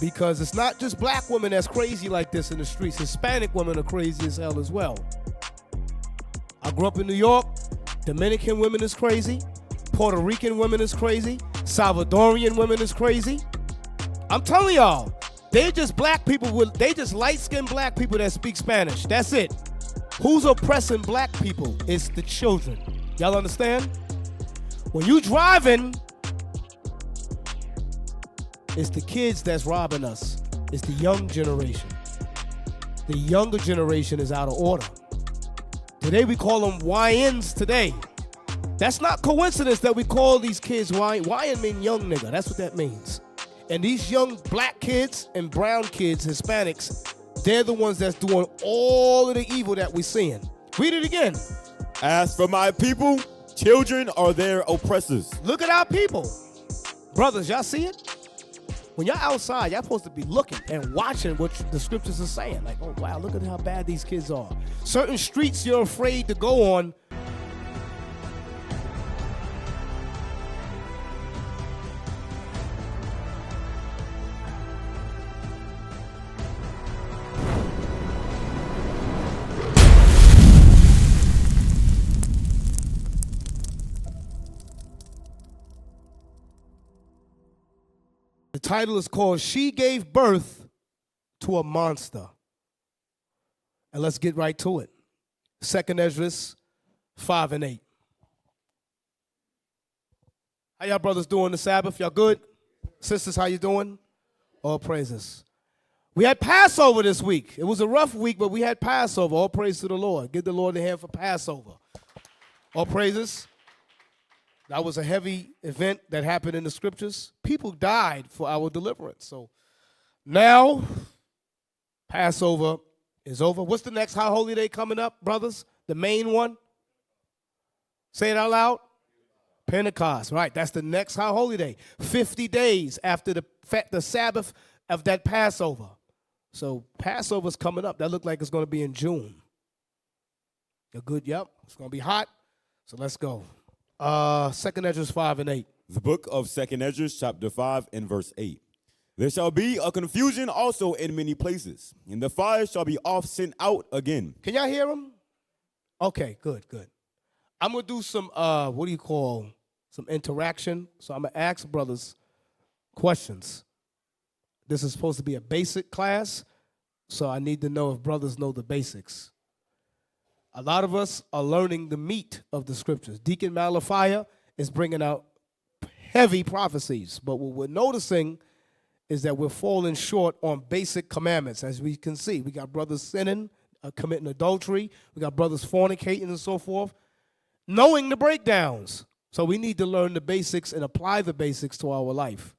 Because it's not just black women that's crazy like this in the streets. Hispanic women are crazy as hell as well. I grew up in New York. Dominican women is crazy. Puerto Rican women is crazy. Salvadorian women is crazy. I'm telling y'all, they just black people they just light-skinned black people that speak Spanish. That's it. Who's oppressing black people? It's the children. Y'all understand? When you driving, it's the kids that's robbing us. It's the young generation. The younger generation is out of order. Today we call them YNs today. That's not coincidence that we call these kids YN. YN mean young nigga. That's what that means. And these young black kids and brown kids, Hispanics, they're the ones that's doing all of the evil that we're seeing. Read it again. As for my people, children are their oppressors. Look at our people. Brothers, y'all see it? When y'all outside, y'all supposed to be looking and watching what the scriptures are saying. Like, oh, wow, look at how bad these kids are. Certain streets you're afraid to go on. The title is called She Gave Birth to a Monster. And let's get right to it. 2nd Ezra 5 and 8. How y'all brothers doing the Sabbath? Y'all good? Sisters, how you doing? All praises. We had Passover this week. It was a rough week, but we had Passover. All praise to the Lord. Give the Lord a hand for Passover. All praises. That was a heavy event that happened in the scriptures. People died for our deliverance. So now Passover is over. What's the next high holy day coming up, brothers? The main one? Say it out loud. Pentecost, right. That's the next high holy day. 50 days after the Sabbath of that Passover. So Passover's coming up. That looked like it's going to be in June. You're good? Yep. It's going to be hot. So let's go. 2nd Ezra 5 and 8. The book of 2nd Ezra, chapter 5 and verse 8. There shall be a confusion also in many places, and the fire shall be oft sent out again. Can y'all hear him? Okay, good. I'm going to do some, some interaction. So I'm going to ask brothers questions. This is supposed to be a basic class, so I need to know if brothers know the basics. A lot of us are learning the meat of the scriptures. Deacon Malachi is bringing out heavy prophecies, but what we're noticing is that we're falling short on basic commandments. As we can see, we got brothers sinning, committing adultery. We got brothers fornicating and so forth, knowing the breakdowns. So we need to learn the basics and apply the basics to our life.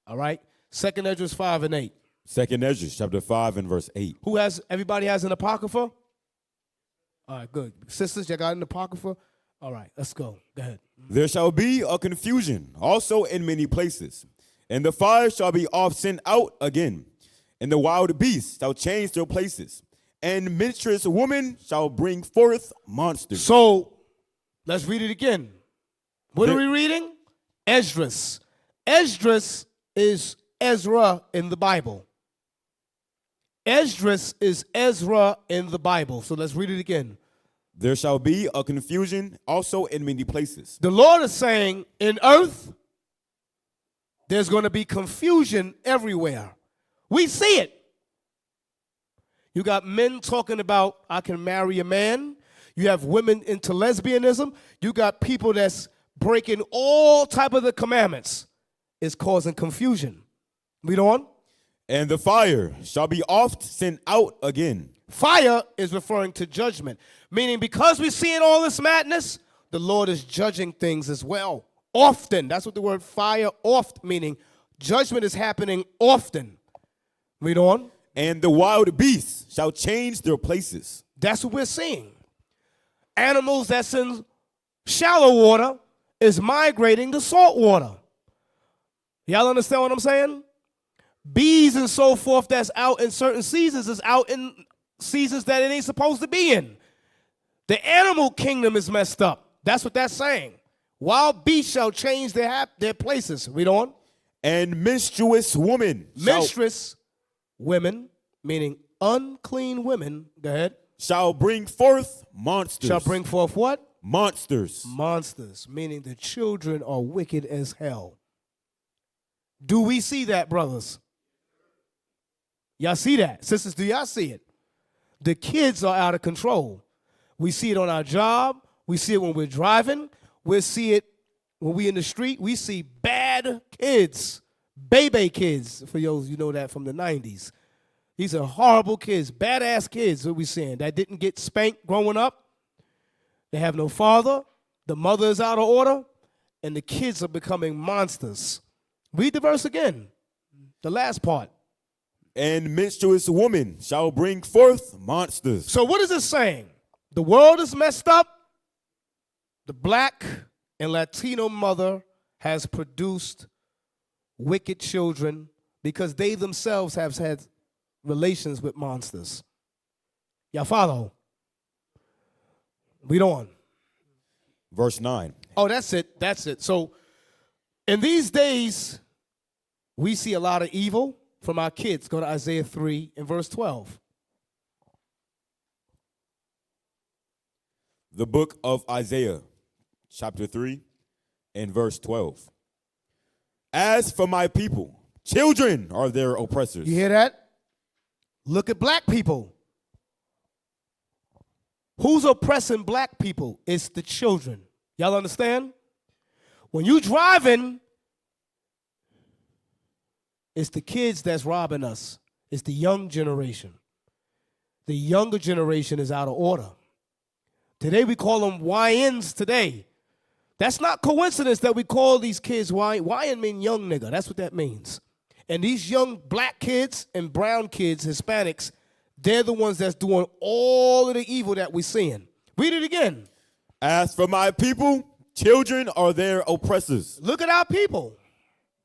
All right? 2nd Ezra 5 and 8. 2nd Ezra, chapter 5 and verse 8. Everybody has an apocrypha? All right, good. Sisters, you got an apocrypha? All right, let's go. Go ahead. There shall be a confusion also in many places, and the fire shall be oft sent out again, and the wild beasts shall change their places, and menstruous women shall bring forth monsters. So, let's read it again. What are we reading? Esdras. Esdras is Ezra in the Bible. Esdras is Ezra in the Bible. So let's read it again. There shall be a confusion also in many places. The Lord is saying, in earth, there's going to be confusion everywhere. We see it. You got men talking about, I can marry a man. You have women into lesbianism. You got people that's breaking all type of the commandments. It's causing confusion. Read on. And the fire shall be oft sent out again. Fire is referring to judgment, meaning because we're seeing all this madness, the Lord is judging things as well. Often. That's what the word fire, oft, meaning judgment is happening often. Read on. And the wild beasts shall change their places. That's what we're seeing. Animals that's in shallow water is migrating to salt water. Y'all understand what I'm saying? Bees and so forth that's out in certain seasons is out in seasons that it ain't supposed to be in. The animal kingdom is messed up. That's what that's saying. Wild beasts shall change their places. Read on. And menstruous women Menstruous women, meaning unclean women, go ahead, shall bring forth monsters. shall bring forth what? Monsters. Monsters, meaning the children are wicked as hell. Do we see that, brothers? Y'all see that? Sisters, do y'all see it? The kids are out of control. We see it on our job. We see it when we're driving. We see it when we're in the street. We see bad kids, baby kids, for those you know that from the 90s. These are horrible kids, badass kids, what we're seeing, that didn't get spanked growing up. They have no father. The mother is out of order. And the kids are becoming monsters. Read the verse again, the last part. And menstruous women shall bring forth monsters. So what is it saying? The world is messed up. The black and Latino mother has produced wicked children because they themselves have had relations with monsters. Y'all follow? Read on. Verse 9. Oh, that's it. That's it. So in these days, we see a lot of evil from our kids. Go to Isaiah 3 and verse 12. The book of Isaiah, chapter 3 and verse 12. As for my people, children are their oppressors. You hear that? Look at black people. Who's oppressing black people? It's the children. Y'all understand? When you driving, it's the kids that's robbing us. It's the young generation. The younger generation is out of order. Today we call them YNs today. That's not coincidence that we call these kids YN. YN mean young nigga. That's what that means. And these young black kids and brown kids, Hispanics, they're the ones that's doing all of the evil that we're seeing. Read it again. As for my people, children are their oppressors. Look at our people.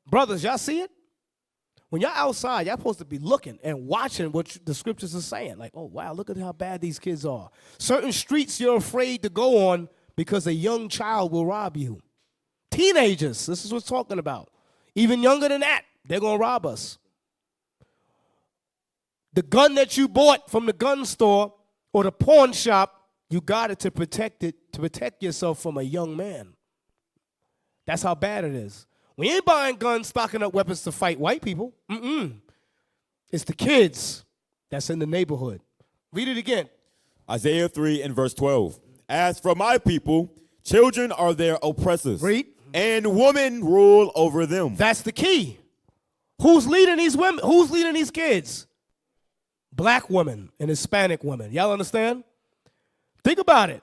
Brothers, y'all see it? When y'all outside, y'all supposed to be looking and watching what the scriptures are saying. Like, oh, wow, look at how bad these kids are. Certain streets you're afraid to go on because a young child will rob you. Teenagers, this is what we're talking about. Even younger than that, they're going to rob us. The gun that you bought from the gun store or the pawn shop, you got it to protect yourself from a young man. That's how bad it is. We ain't buying guns, stocking up weapons to fight white people. It's the kids that's in the neighborhood. Read it again. Isaiah 3 and verse 12. As for my people, children are their oppressors. Read. And women rule over them. That's the key. Who's leading these women? Who's leading these kids? Black women and Hispanic women. Y'all understand? Think about it.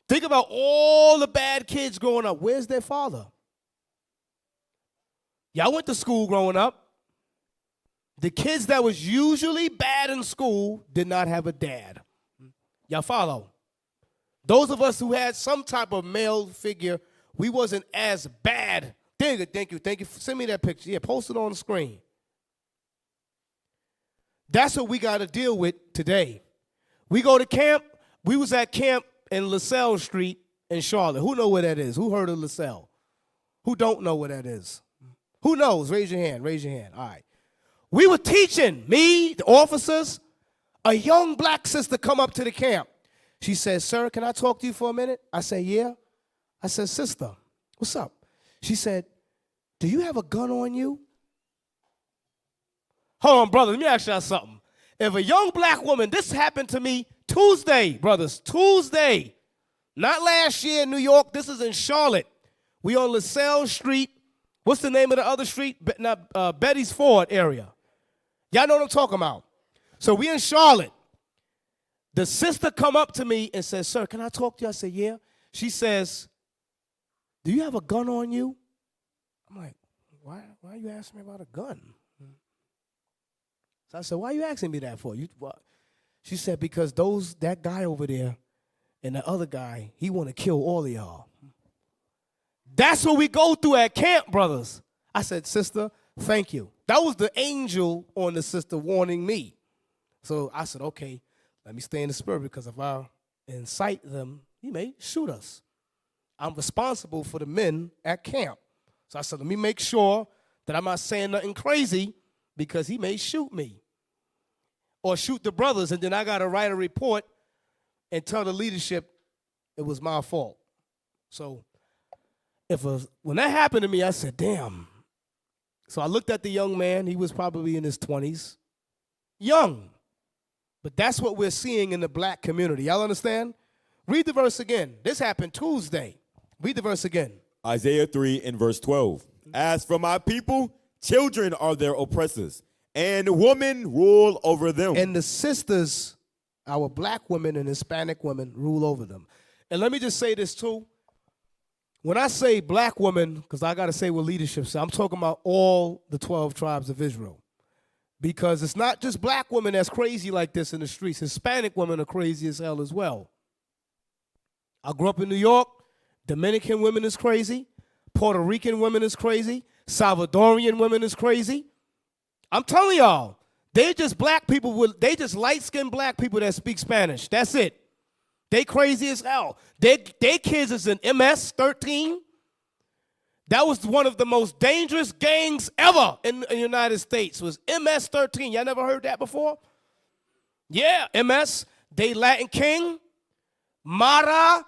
Think about all the bad kids growing up. Where's their father? Y'all went to school growing up. The kids that was usually bad in school did not have a dad. Y'all follow? Those of us who had some type of male figure, we wasn't as bad. Thank you. Send me that picture. Yeah, post it on the screen. That's what we got to deal with today. We go to camp. We was at camp in LaSalle Street in Charlotte. Who know where that is? Who heard of LaSalle? Who don't know where that is? Who knows? Raise your hand. Raise your hand. All right. We were teaching, me, the officers, a young black sister come up to the camp. She said, sir, can I talk to you for a minute? I said, yeah. I said, sister, what's up? She said, do you have a gun on you? Hold on, brother, let me ask y'all something. If a young black woman, this happened to me Tuesday, brothers, Tuesday. Not last year in New York, this is in Charlotte. We on LaSalle Street. What's the name of the other street? Betty's Ford area. Y'all know what I'm talking about. So we in Charlotte. The sister come up to me and says, sir, can I talk to you? I said, yeah. She says, do you have a gun on you? I'm like, why are you asking me about a gun? So I said, why are you asking me that for? She said, because that guy over there and the other guy, he want to kill all of y'all. That's what we go through at camp, brothers. I said, sister, thank you. That was the angel on the sister warning me. So I said, okay, let me stay in the spirit because if I incite them, he may shoot us. I'm responsible for the men at camp. So I said, let me make sure that I'm not saying nothing crazy because he may shoot me or shoot the brothers, and then I got to write a report and tell the leadership it was my fault. So when that happened to me, I said, damn. So I looked at the young man. He was probably in his 20s. Young. But that's what we're seeing in the black community. Y'all understand? Read the verse again. This happened Tuesday. Read the verse again. Isaiah 3 and verse 12. As for my people, children are their oppressors, and women rule over them. And the sisters, our black women and Hispanic women, rule over them. And let me just say this too. When I say black women, because I got to say what leadership says, I'm talking about all the 12 tribes of Israel. Because it's not just black women that's crazy like this in the streets. Hispanic women are crazy as hell as well. I grew up in New York. Dominican women is crazy. Puerto Rican women is crazy. Salvadorian women is crazy. I'm telling y'all, they just black people, they just light-skinned black people that speak Spanish. That's it. They crazy as hell. They kids is in MS-13. That was one of the most dangerous gangs ever in the United States, was MS-13. Y'all never heard that before? Yeah, MS. They Latin King. Mara.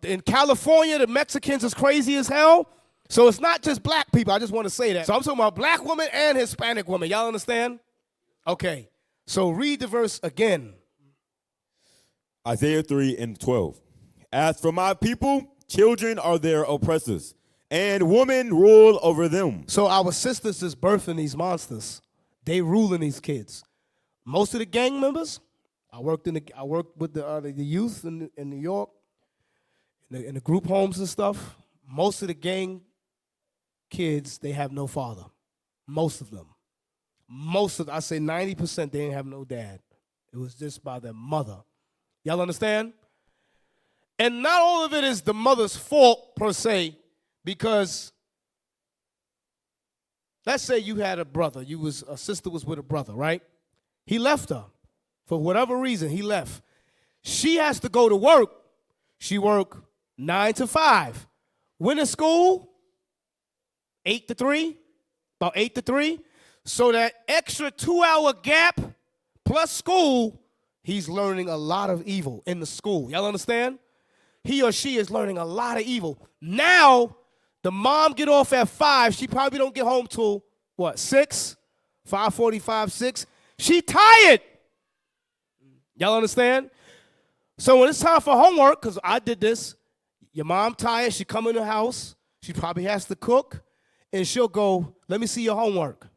In California, the Mexicans is crazy as hell. So it's not just black people. I just want to say that. So I'm talking about black women and Hispanic women. Y'all understand? Okay. So read the verse again. Isaiah 3 and 12. As for my people, children are their oppressors, and women rule over them. So our sisters is birthing these monsters. They ruling these kids. Most of the gang members, I worked with the youth in New York, in the group homes and stuff. Most of the gang kids, they have no father. Most of them. I say 90%, they didn't have no dad. It was just by their mother. Y'all understand? And not all of it is the mother's fault per se, because let's say you had a brother, a sister was with a brother, right? He left her. For whatever reason, he left. She has to go to work. She work 9 to 5. When in school? 8 to 3, about 8 to 3. So that extra 2-hour gap plus school, he's learning a lot of evil in the school. Y'all understand? He or she is learning a lot of evil. Now, the mom get off at 5. She probably don't get home till, 6? 5:45, 6. She tired. Y'all understand? So when it's time for homework, because I did this, your mom tired, she come in the house, she probably has to cook, and she'll go, let me see your homework.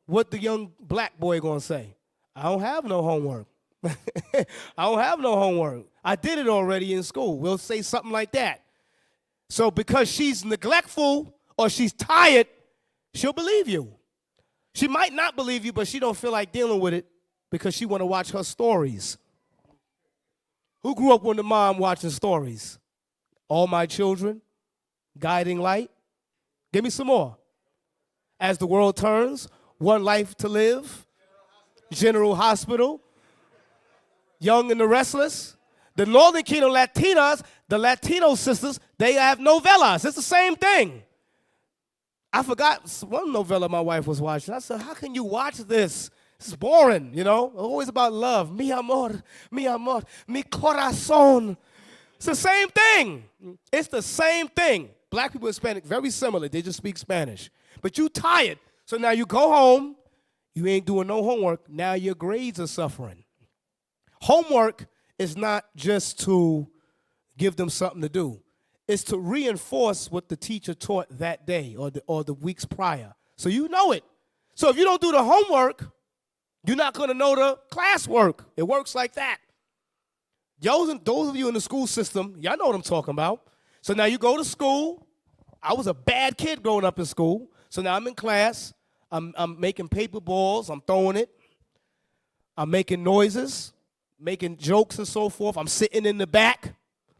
What the young black boy gonna say? I don't have no homework. I don't have no homework. I did it already in school. We'll say something like that. So because she's neglectful or she's tired, she'll believe you. She might not believe you, but she don't feel like dealing with it because she want to watch her stories. Who grew up with the mom watching stories? All My Children, Guiding Light. Give me some more. As the World Turns, One Life to Live, General Hospital, Young and the Restless. The Northern Kingdom Latinas, the Latino sisters, they have novellas. It's the same thing. I forgot one novella my wife was watching. I said, how can you watch this? It's boring, you know? Always about love. Mi amor, mi corazón. It's the same thing. It's the same thing. Black people and Hispanic, very similar. They just speak Spanish. But you tired. So now you go home. You ain't doing no homework. Now your grades are suffering. Homework is not just to give them something to do. It's to reinforce what the teacher taught that day or the weeks prior. So you know it. So if you don't do the homework, you're not going to know the classwork. It works like that. Those of you in the school system, y'all know what I'm talking about. So now you go to school. I was a bad kid growing up in school. So now I'm in class. I'm making paper balls. I'm throwing it. I'm making noises, making jokes and so forth. I'm sitting in the back.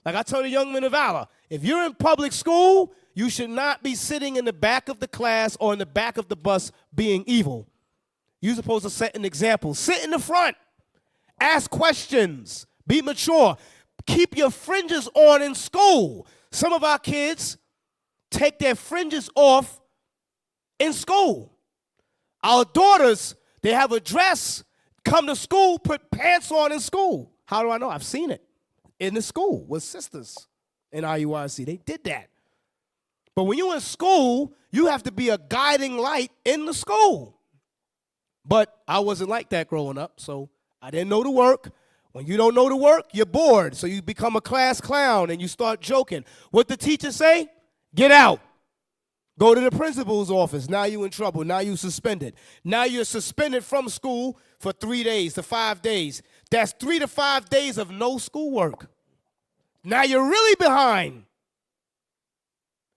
Like I told the young men of valor, if you're in public school, you should not be sitting in the back of the class or in the back of the bus being evil. You're supposed to set an example. Sit in the front. Ask questions. Be mature. Keep your fringes on in school. Some of our kids take their fringes off in school. Our daughters, they have a dress, come to school, put pants on in school. How do I know? I've seen it in the school with sisters in IUIC. They did that. But when you're in school, you have to be a guiding light in the school. But I wasn't like that growing up, so I didn't know the work. When you don't know the work, you're bored, so you become a class clown and you start joking. What the teacher say? Get out. Go to the principal's office. Now you're in trouble. Now you're suspended. Now you're suspended from school for 3 days to 5 days. That's 3 to 5 days of no schoolwork. Now you're really behind.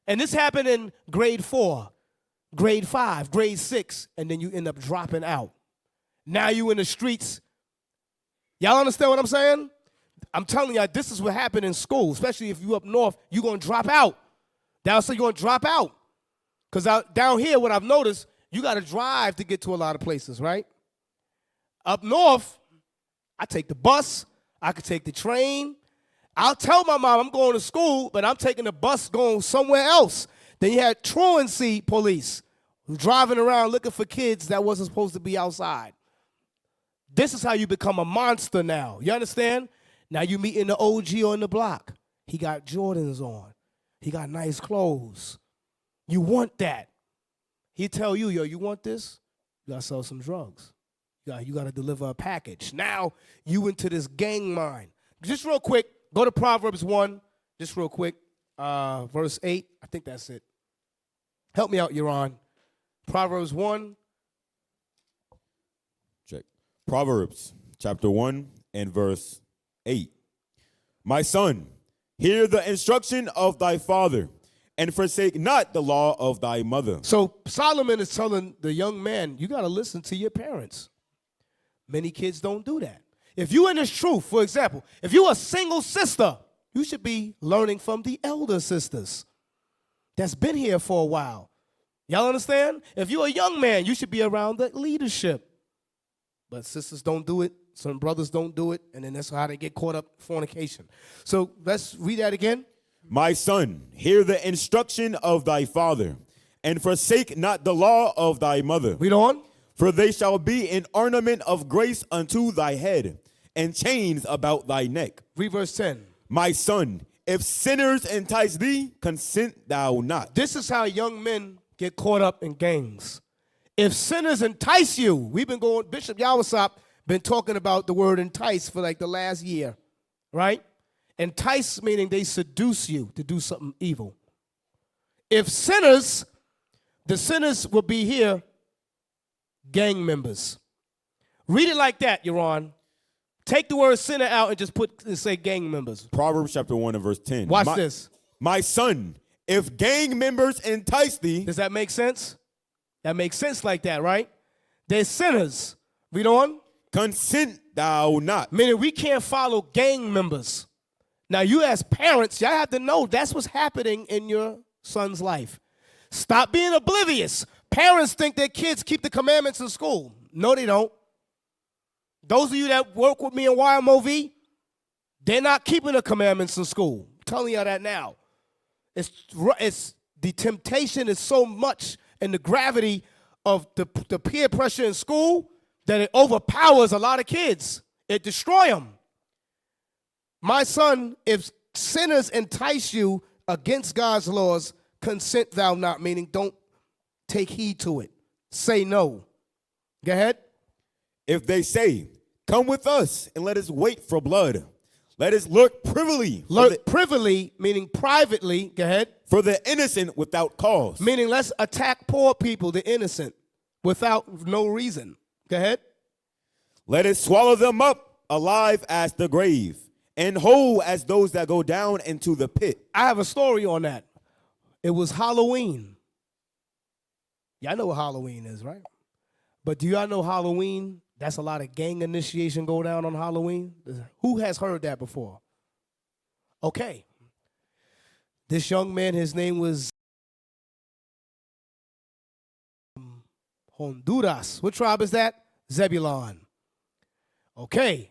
And this happened in grade 4, grade 5, grade 6, and then you end up dropping out. Now you in the streets. Y'all understand what I'm saying? I'm telling y'all, this is what happened in school, especially if you up north, you're going to drop out. Down south, you're going to drop out. Because down here, what I've noticed, you got to drive to get to a lot of places, right? Up north, I take the bus. I could take the train. I'll tell my mom I'm going to school, but I'm taking the bus going somewhere else. Then you had truancy police driving around looking for kids that wasn't supposed to be outside. This is how you become a monster now. You understand? Now you meeting the OG on the block. He got Jordans on. He got nice clothes. You want that. He tell you, yo, you want this? You got to sell some drugs. You got to deliver a package. Now you into this gang mind. Just real quick, go to Proverbs 1, just real quick, verse 8. I think that's it. Help me out, Yaron. Proverbs 1. Check. Proverbs chapter 1 and verse 8. My son, hear the instruction of thy father, and forsake not the law of thy mother. So Solomon is telling the young man, you got to listen to your parents. Many kids don't do that. If you in this truth, for example, if you're a single sister, you should be learning from the elder sisters that's been here for a while. Y'all understand? If you're a young man, you should be around the leadership. But sisters don't do it. Some brothers don't do it. And then that's how they get caught up in fornication. So let's read that again. My son, hear the instruction of thy father, and forsake not the law of thy mother. Read on. For they shall be an ornament of grace unto thy head, and chains about thy neck. Read verse 10. My son, if sinners entice thee, consent thou not. This is how young men get caught up in gangs. If sinners entice you, Bishop Yawasop been talking about the word entice for like the last year, right? Entice meaning they seduce you to do something evil. If sinners, the sinners will be here, gang members. Read it like that, Yaron. Take the word sinner out and just say gang members. Proverbs chapter 1 and verse 10. Watch this. My son, if gang members entice thee. Does that make sense? That makes sense like that, right? They're sinners. Read on. Consent thou not. Meaning we can't follow gang members. Now you as parents, y'all have to know that's what's happening in your son's life. Stop being oblivious. Parents think their kids keep the commandments in school. No, they don't. Those of you that work with me in YMOV, they're not keeping the commandments in school. I'm telling y'all that now. It's the temptation is so much and the gravity of the peer pressure in school that it overpowers a lot of kids. It destroys them. My son, if sinners entice you against God's laws, consent thou not, meaning don't take heed to it. Say no. Go ahead. If they say, come with us and let us wait for blood. Let us lurk privily. Lurk privily, meaning privately. Go ahead. For the innocent without cause. Meaning let's attack poor people, the innocent, without no reason. Go ahead. Let us swallow them up alive as the grave, and whole as those that go down into the pit. I have a story on that. It was Halloween. Y'all know what Halloween is, right? But do y'all know Halloween? That's a lot of gang initiation go down on Halloween. Who has heard that before? Okay. This young man, his name was Honduras. What tribe is that? Zebulon. Okay.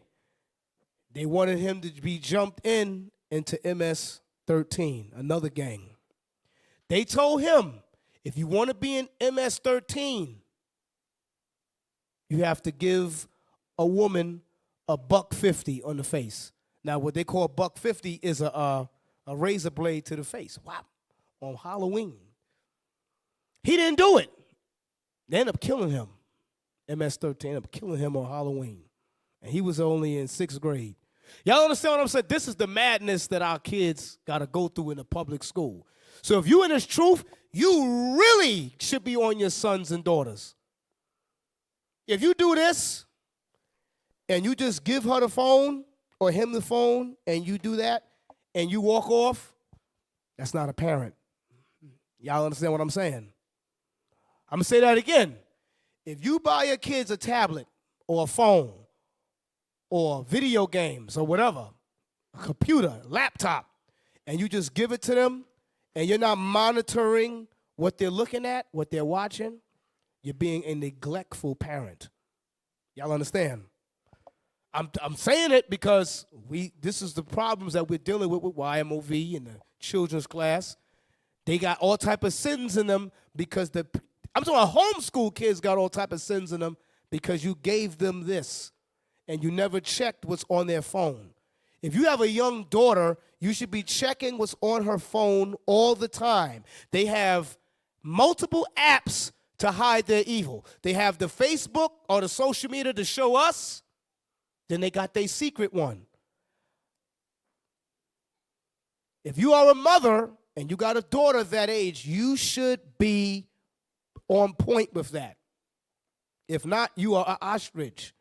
They wanted him to be jumped into MS-13, another gang. They told him, If you want to be in MS-13, you have to give a woman $1.50 on the face. Now, what they call $1.50 is a razor blade to the face. Wow, on Halloween. He didn't do it. They ended up killing him. MS-13 ended up killing him on Halloween. And he was only in 6th grade. Y'all understand what I'm saying? This is the madness that our kids got to go through in the public school. So if you in this truth, you really should be on your sons and daughters. If you do this and you just give her the phone or him the phone and you do that and you walk off, that's not a parent. Y'all understand what I'm saying? I'm going to say that again. If you buy your kids a tablet or a phone or video games or whatever, a computer, laptop, and you just give it to them and you're not monitoring what they're looking at, what they're watching, you're being a neglectful parent. Y'all understand? I'm saying it because this is the problems that we're dealing with YMOV and the children's class. They got all type of sins in them because I'm talking about homeschool kids got all type of sins in them because you gave them this and you never checked what's on their phone. If you have a young daughter, you should be checking what's on her phone all the time. They have multiple apps to hide their evil. They have the Facebook or the social media to show us. Then they got their secret one. If you are a mother and you got a daughter that age, you should be on point with that. If not, you are an ostrich.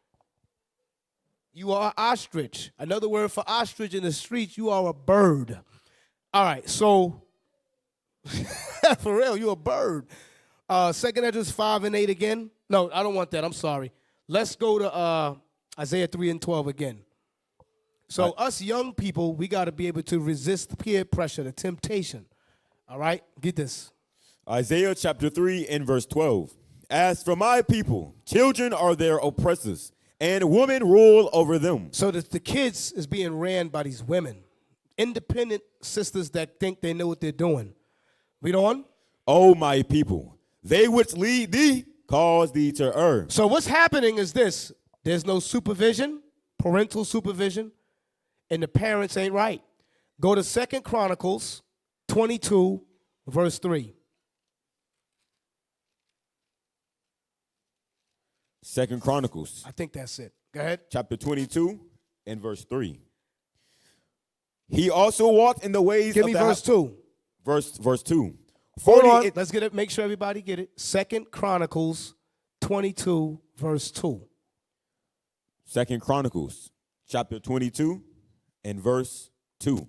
You are an ostrich. Another word for ostrich in the streets, you are a bird. All right, so, for real, you're a bird. 2 Edges 5 and 8 again. No, I don't want that. I'm sorry. Let's go to Isaiah 3 and 12 again. So us young people, we got to be able to resist peer pressure, the temptation. All right? Get this. Isaiah chapter 3 and verse 12. As for my people, children are their oppressors, and women rule over them. So the kids is being ran by these women, independent sisters that think they know what they're doing. Read on. O my people, they which lead thee cause thee to err. So what's happening is this. There's no supervision, parental supervision, and the parents ain't right. Go to 2 Chronicles 22, verse 3. 2 Chronicles. I think that's it. Go ahead. Chapter 22 and verse 3. He also walked in the ways Give of me the verse 2. Verse 2. Hold on. Let's get it. Make sure everybody get it. 2 Chronicles 22, verse 2. 2 Chronicles, chapter 22 and verse 2.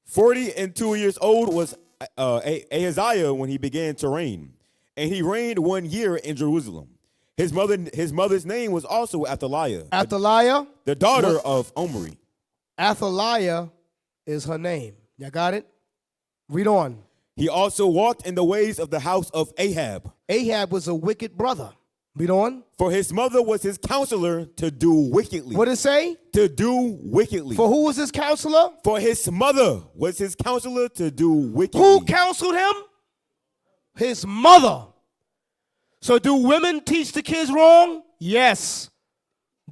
42 years old was Ahaziah when he began to reign, and he reigned 1 year in Jerusalem. His mother's name was also Athaliah. Athaliah? The daughter of Omri. Athaliah is her name. Y'all got it? Read on. He also walked in the ways of the house of Ahab. Ahab was a wicked brother. Read on. For his mother was his counselor to do wickedly. What did it say? To do wickedly. For who was his counselor? For his mother was his counselor to do wickedly. Who counseled him? His mother. So do women teach the kids wrong? Yes,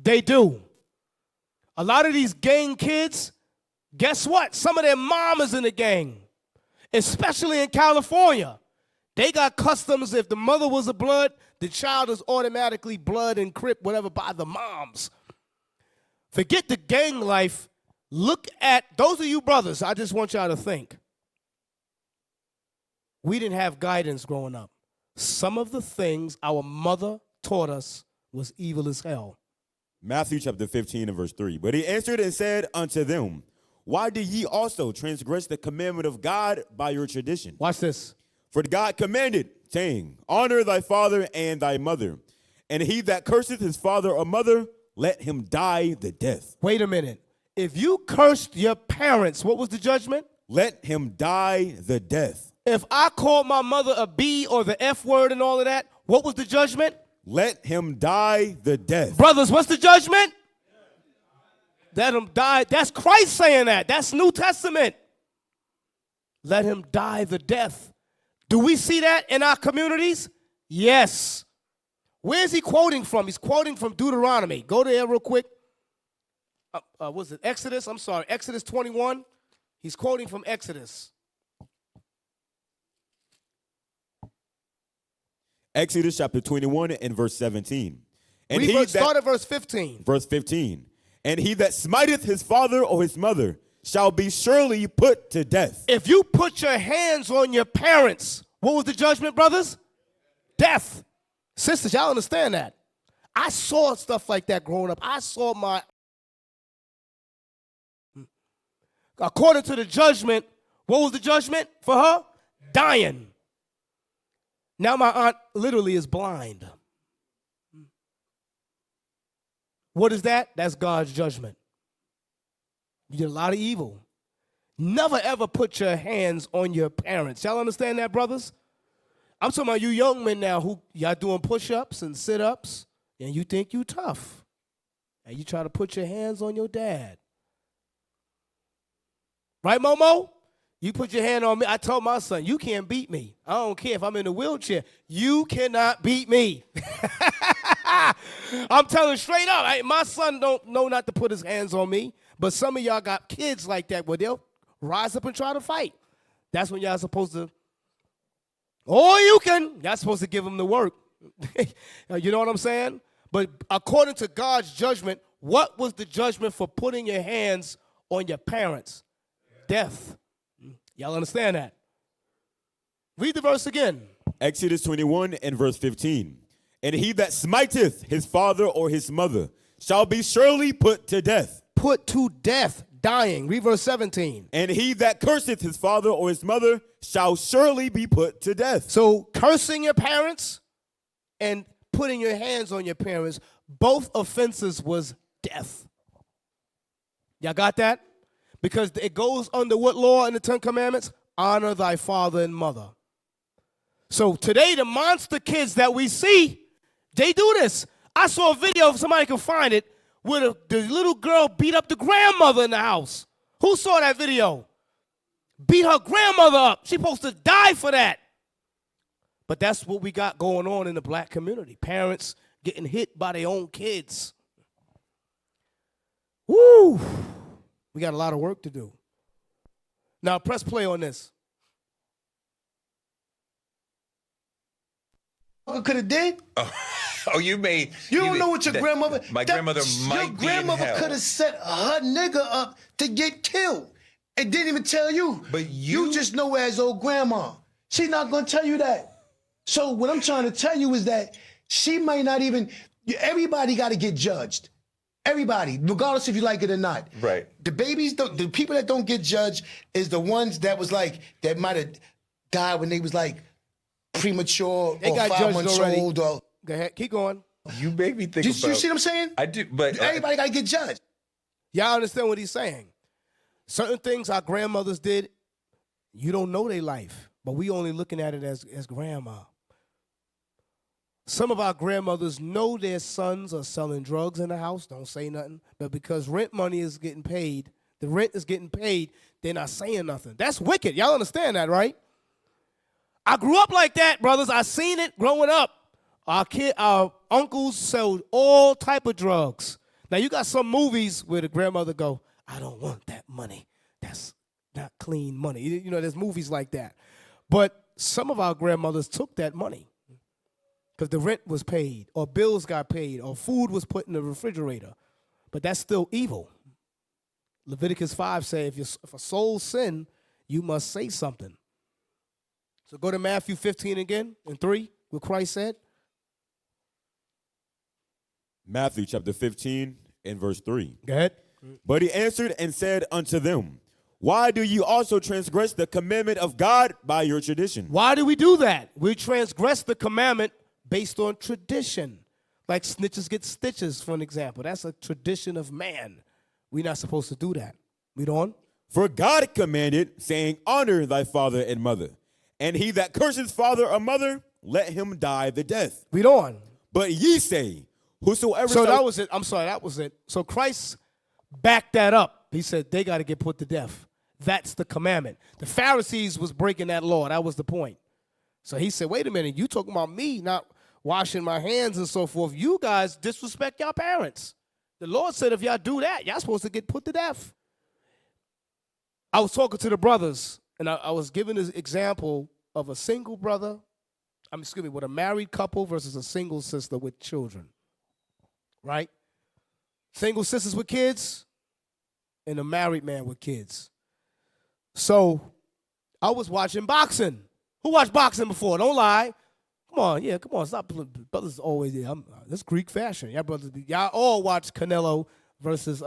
they do. A lot of these gang kids, guess what? Some of their mom is in the gang, especially in California. They got customs. If the mother was a blood, the child is automatically blood and crip, whatever, by the moms. Forget the gang life. Look at, those of you brothers, I just want y'all to think. We didn't have guidance growing up. Some of the things our mother taught us was evil as hell. Matthew chapter 15 and verse 3. But he answered and said unto them, why do ye also transgress the commandment of God by your tradition? Watch this. For God commanded, saying, honor thy father and thy mother. And he that curseth his father or mother, let him die the death. Wait a minute. If you cursed your parents, what was the judgment? Let him die the death. If I called my mother a B or the F word and all of that, what was the judgment? Let him die the death. Brothers, what's the judgment? Let him die. That's Christ saying that. That's New Testament. Let him die the death. Do we see that in our communities? Yes. Where's he quoting from? He's quoting from Deuteronomy. Go there real quick. Was it Exodus? I'm sorry, Exodus 21. He's quoting from Exodus. Exodus chapter 21 and verse 17. And Start at verse 15. Verse 15. And he that smiteth his father or his mother shall be surely put to death. If you put your hands on your parents, what was the judgment, brothers? Death. Sisters, y'all understand that? I saw stuff like that growing up. I saw according to the judgment, what was the judgment for her? Dying. Now my aunt literally is blind. What is that? That's God's judgment. You did a lot of evil. Never ever put your hands on your parents. Y'all understand that, brothers? I'm talking about you young men now who y'all doing push-ups and sit-ups, and you think you tough. And you try to put your hands on your dad. Right, Momo? You put your hand on me. I told my son, you can't beat me. I don't care if I'm in a wheelchair. You cannot beat me. I'm telling straight up. My son don't know not to put his hands on me. But some of y'all got kids like that where they'll rise up and try to fight. That's when y'all supposed to, y'all supposed to give them the work. You know what I'm saying? But according to God's judgment, what was the judgment for putting your hands on your parents? Death. Y'all understand that? Read the verse again. Exodus 21 and verse 15. And he that smiteth his father or his mother shall be surely put to death. Put to death, dying. Read verse 17. And he that curseth his father or his mother shall surely be put to death. So cursing your parents and putting your hands on your parents, both offenses was death. Y'all got that? Because it goes under what law in the Ten Commandments? Honor thy father and mother. So today, the monster kids that we see, they do this. I saw a video, if somebody can find it, where the little girl beat up the grandmother in the house. Who saw that video? Beat her grandmother up. She's supposed to die for that. But that's what we got going on in the black community. Parents getting hit by their own kids. Woo! We got a lot of work to do. Now, press play on this. Could have did. Oh, you don't know what your grandmother. My grandmother might Your grandmother could have set her nigga up to get killed and didn't even tell you. But you just know her as old grandma. She's not gonna tell you that. So what I'm trying to tell you is that she might not even. Everybody got to get judged. Everybody, regardless if you like it or not. Right. The babies, the people that don't get judged is the ones that was like, that might have died when they was like premature They or got 5 judged months already. old. Or, Go ahead, keep going. You make me think you about. see what I'm saying? I do, but Everybody got to get judged. Y'all understand what he's saying? Certain things our grandmothers did, you don't know their life, but we only looking at it as grandma. Some of our grandmothers know their sons are selling drugs in the house, don't say nothing, but because rent money is getting paid, the rent is getting paid, they're not saying nothing. That's wicked. Y'all understand that, right? I grew up like that, brothers. I seen it growing up. Our uncles sell all type of drugs. Now, you got some movies where the grandmother go, I don't want that money. That's not clean money. You know, there's movies like that. But some of our grandmothers took that money because the rent was paid or bills got paid or food was put in the refrigerator. But that's still evil. Leviticus 5 says if a soul sin, you must say something. So go to Matthew 15 again and 3, what Christ said. Matthew chapter 15 and verse 3. Go ahead. But he answered and said unto them, why do you also transgress the commandment of God by your tradition? Why do we do that? We transgress the commandment based on tradition. Like snitches get stitches, for an example. That's a tradition of man. We're not supposed to do that. Read on. For God commanded, saying, honor thy father and mother. And he that curses father or mother, let him die the death. Read on. But ye say, whosoever So that was it. I'm sorry, that was it. So Christ backed that up. He said they got to get put to death. That's the commandment. The Pharisees was breaking that law. That was the point. So he said, wait a minute, you talking about me not washing my hands and so forth. You guys disrespect your parents. The Lord said if y'all do that, y'all supposed to get put to death. I was talking to the brothers, and I was giving this example of a single brother, with a married couple versus a single sister with children, right? Single sisters with kids and a married man with kids. So I was watching boxing. Who watched boxing before? Don't lie. Come on, stop. Brothers always, that's Greek fashion. Y'all all watch Canelo versus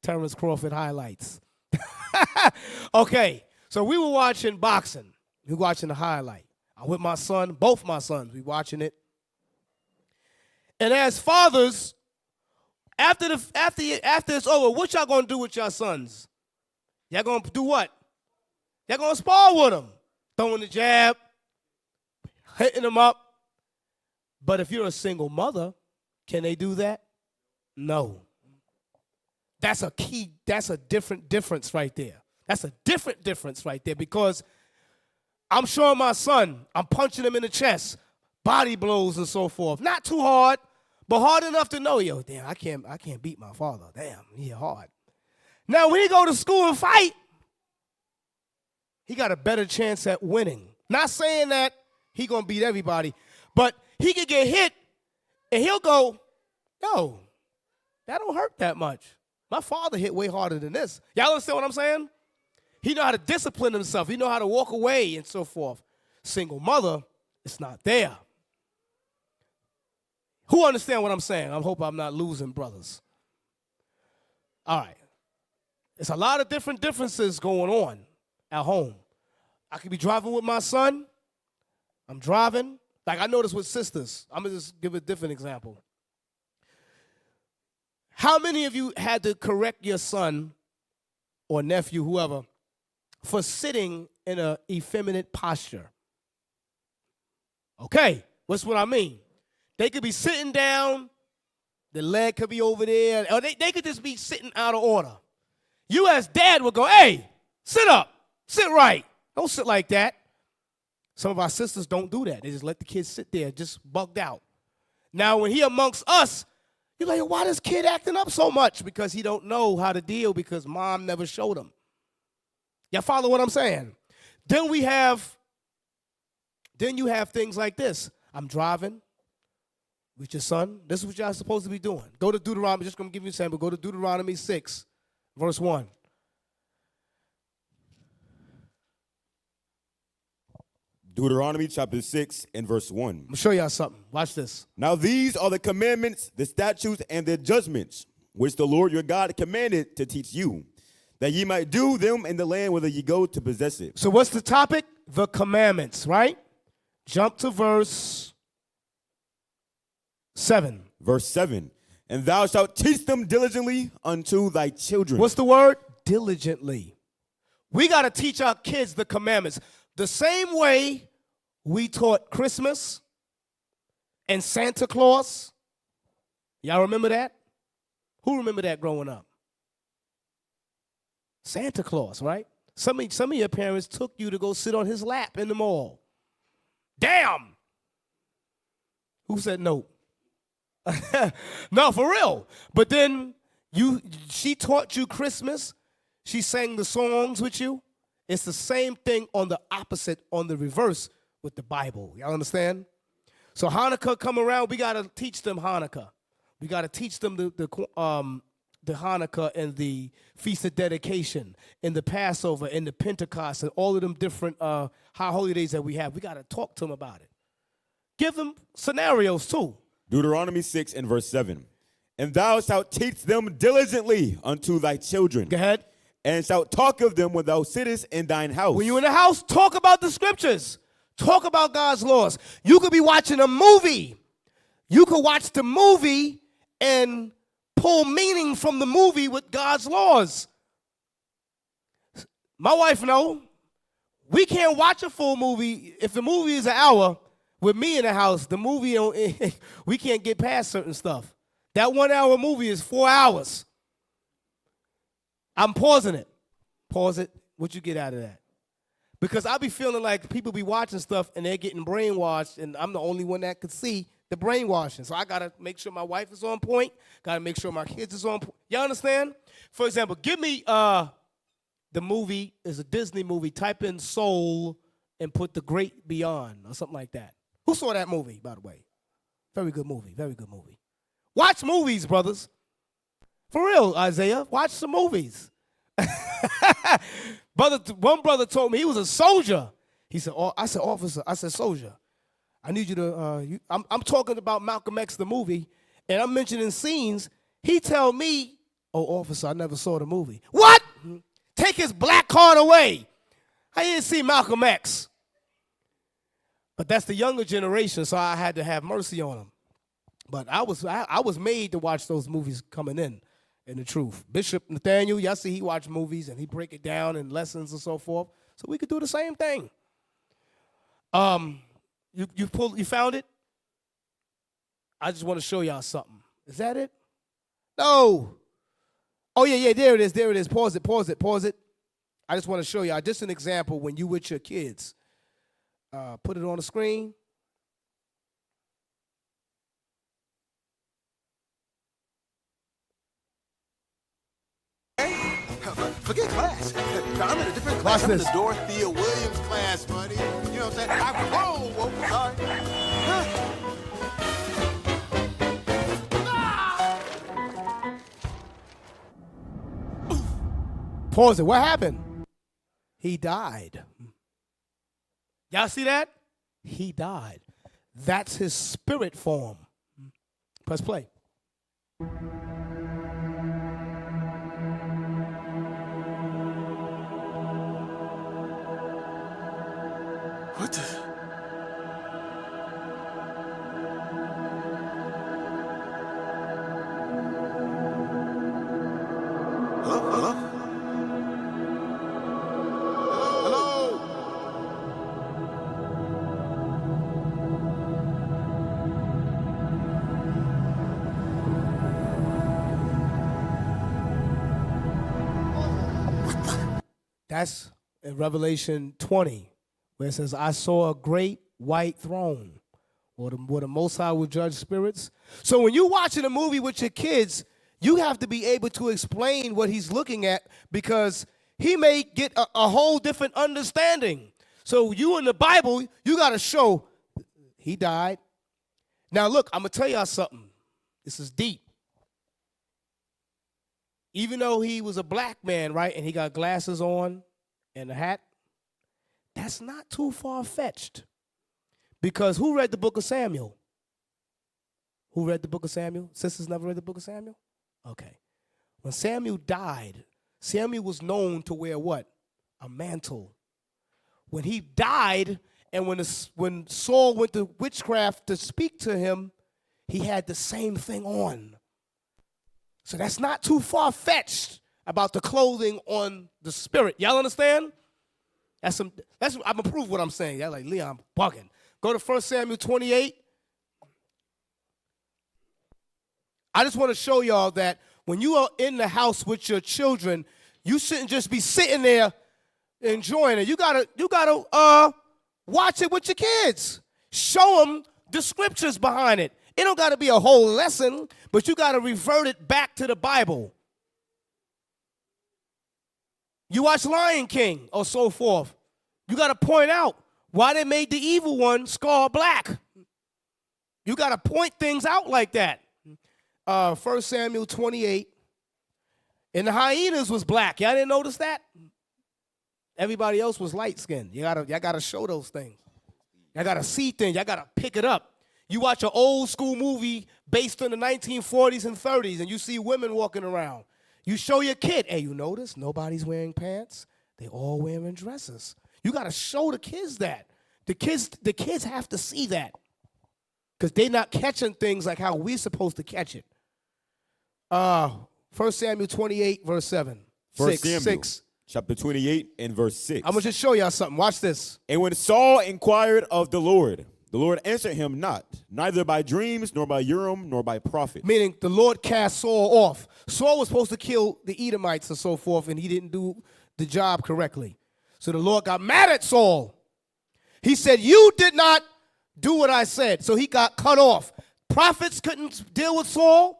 Terrence Crawford highlights. Okay, so we were watching boxing. We were watching the highlight. I'm with my son, both my sons, we watching it. And as fathers, after it's over, what y'all gonna do with your sons? Y'all gonna do what? Y'all gonna spar with them, throwing the jab, hitting them up. But if you're a single mother, can they do that? No. That's a different difference right there. That's a different difference right there, because I'm showing my son, I'm punching him in the chest, body blows and so forth. Not too hard, but hard enough to know, yo, damn, I can't beat my father. Damn, he hard. Now, when he go to school and fight, he got a better chance at winning. Not saying that he gonna beat everybody, but he could get hit and he'll go, yo, that don't hurt that much. My father hit way harder than this. Y'all understand what I'm saying? He know how to discipline himself. He know how to walk away and so forth. Single mother, it's not there. Who understand what I'm saying? I hope I'm not losing brothers. All right. It's a lot of differences going on at home. I could be driving with my son. I'm driving. Like I noticed with sisters. I'm going to just give a different example. How many of you had to correct your son or nephew, whoever, for sitting in an effeminate posture? Okay, what's what I mean? They could be sitting down, the leg could be over there, or they could just be sitting out of order. You as dad would go, hey, sit up, sit right. Don't sit like that. Some of our sisters don't do that. They just let the kids sit there just bugged out. Now, when he amongst us, you're like, why this kid acting up so much? Because he don't know how to deal because mom never showed him. Y'all follow what I'm saying? Then you have things like this. I'm driving with your son. This is what y'all supposed to be doing. Go to Deuteronomy. Just going to give you a sample. Go to Deuteronomy 6, verse 1. Deuteronomy chapter 6 and verse 1. I'm going to show y'all something. Watch this. Now these are the commandments, the statutes, and the judgments, which the Lord your God commanded to teach you, that ye might do them in the land whither ye go to possess it. So what's the topic? The commandments, right? Jump to verse 7. Verse 7. And thou shalt teach them diligently unto thy children. What's the word? Diligently. We got to teach our kids the commandments. The same way we taught Christmas and Santa Claus. Y'all remember that? Who remember that growing up? Santa Claus, right? Some of your parents took you to go sit on his lap in the mall. Damn! Who said no? No, for real. But then she taught you Christmas. She sang the songs with you. It's the same thing on the opposite, on the reverse with the Bible. Y'all understand? So Hanukkah come around, we got to teach them Hanukkah. We got to teach them the Hanukkah and the Feast of Dedication and the Passover and the Pentecost and all of them different high holidays that we have. We got to talk to them about it. Give them scenarios too. Deuteronomy 6 and verse 7. And thou shalt teach them diligently unto thy children. Go ahead. And shalt talk of them when thou sittest in thine house. When you're in the house, talk about the scriptures. Talk about God's laws. You could be watching a movie. You could watch the movie and pull meaning from the movie with God's laws. My wife know we can't watch a full movie. If the movie is an hour with me in the house, the movie, we can't get past certain stuff. That 1 hour movie is 4 hours. I'm pausing it. Pause it. What you get out of that? Because I be feeling like people be watching stuff and they're getting brainwashed, and I'm the only one that could see the brainwashing. So I gotta make sure my wife is on point. Gotta make sure my kids is on point. Y'all understand? For example, give me the movie is a Disney movie. Type in Soul and put The Great Beyond or something like that. Who saw that movie, by the way? Very good movie. Very good movie. Watch movies, brothers. For real, Isaiah. Watch some movies. One brother told me he was a soldier. He said, oh, I said, officer. I said, soldier. I need you to, I'm talking about Malcolm X, the movie, and I'm mentioning scenes. He tell me, oh, officer, I never saw the movie. What? Take his black card away. I didn't see Malcolm X. But that's the younger generation, so I had to have mercy on them. But I was made to watch those movies coming in the truth. Bishop Nathaniel, y'all see he watch movies and he break it down in lessons and so forth. So we could do the same thing. You found it? I just want to show y'all something. Is that it? No. Oh, yeah, there it is. Pause it. I just want to show y'all just an example when you with your kids. Put it on the screen. Forget class. I'm in a different class. Watch I'm in this. the Dorothea Williams class, buddy. You know what I'm saying? Sorry. Pause it. What happened? He died. Y'all see that? He died. That's his spirit form. Press play. What the? Hello? Hello? That's in Revelation 20. Where it says, I saw a great white throne where the Most High will judge spirits. So when you're watching a movie with your kids, you have to be able to explain what he's looking at because he may get a whole different understanding. So you in the Bible, you got to show he died. Now look, I'm going to tell y'all something. This is deep. Even though he was a black man, right, and he got glasses on and a hat, that's not too far-fetched. Because who read the book of Samuel? Who read the book of Samuel? Sisters never read the book of Samuel? Okay. When Samuel died, Samuel was known to wear what? A mantle. When he died, and when Saul went to witchcraft to speak to him, he had the same thing on. So that's not too far-fetched about the clothing on the spirit. Y'all understand? I'm gonna prove what I'm saying. Y'all like, Leon, I'm bugging. Go to 1 Samuel 28. I just want to show y'all that when you are in the house with your children, you shouldn't just be sitting there enjoying it. You gotta watch it with your kids. Show them the scriptures behind it. It don't gotta be a whole lesson, but you gotta revert it back to the Bible. You watch Lion King or so forth. You got to point out why they made the evil one skull black. You got to point things out like that. 1 Samuel 28. And the hyenas was black. Y'all didn't notice that? Everybody else was light-skinned. Y'all got to show those things. Y'all got to see things. Y'all got to pick it up. You watch an old school movie based in the 1940s and 30s, and you see women walking around. You show your kid, hey, you notice nobody's wearing pants? They all wearing dresses. You got to show the kids that. The kids have to see that because they're not catching things like how we're supposed to catch it. 1 Samuel 28, verse 7. 1 6, Samuel, 6. chapter 28 and verse 6. I'm going to just show y'all something. Watch this. And when Saul inquired of the Lord answered him not, neither by dreams, nor by Urim, nor by prophet. Meaning the Lord cast Saul off. Saul was supposed to kill the Edomites and so forth, and he didn't do the job correctly. So the Lord got mad at Saul. He said, you did not do what I said. So he got cut off. Prophets couldn't deal with Saul.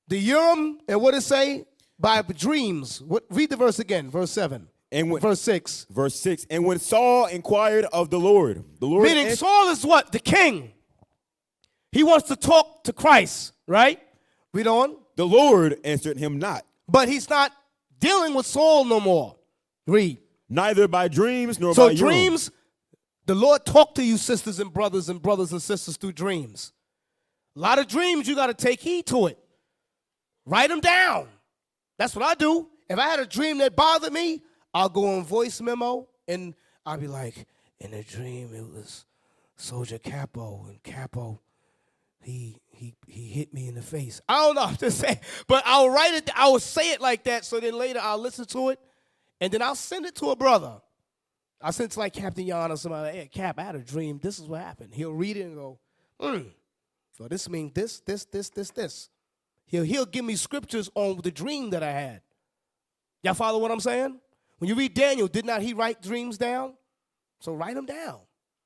The Urim, and what did it say? By dreams. Read the verse again, verse 7. And when, verse 6. Verse 6. And when Saul inquired of the Lord Meaning Saul is what? The king. He wants to talk to Christ, right? Read on. The Lord answered him not. But he's not dealing with Saul no more. Read. Neither by dreams nor so by dreams, the Lord talked to you sisters and brothers and sisters through dreams. A lot of dreams, you got to take heed to it. Write them down. That's what I do. If I had a dream that bothered me, I'll go on voice memo, and I'll be like, in a dream, it was Soldier Capo, and Capo, he hit me in the face. I don't know what to say, but I'll write it, I will say it like that, so then later I'll listen to it, and then I'll send it to a brother. I'll send it to like Captain Jan or somebody, hey, Cap, I had a dream, this is what happened. He'll read it and go, so this means this. He'll give me scriptures on the dream that I had. Y'all follow what I'm saying? When you read Daniel, did not he write dreams down? So write them down.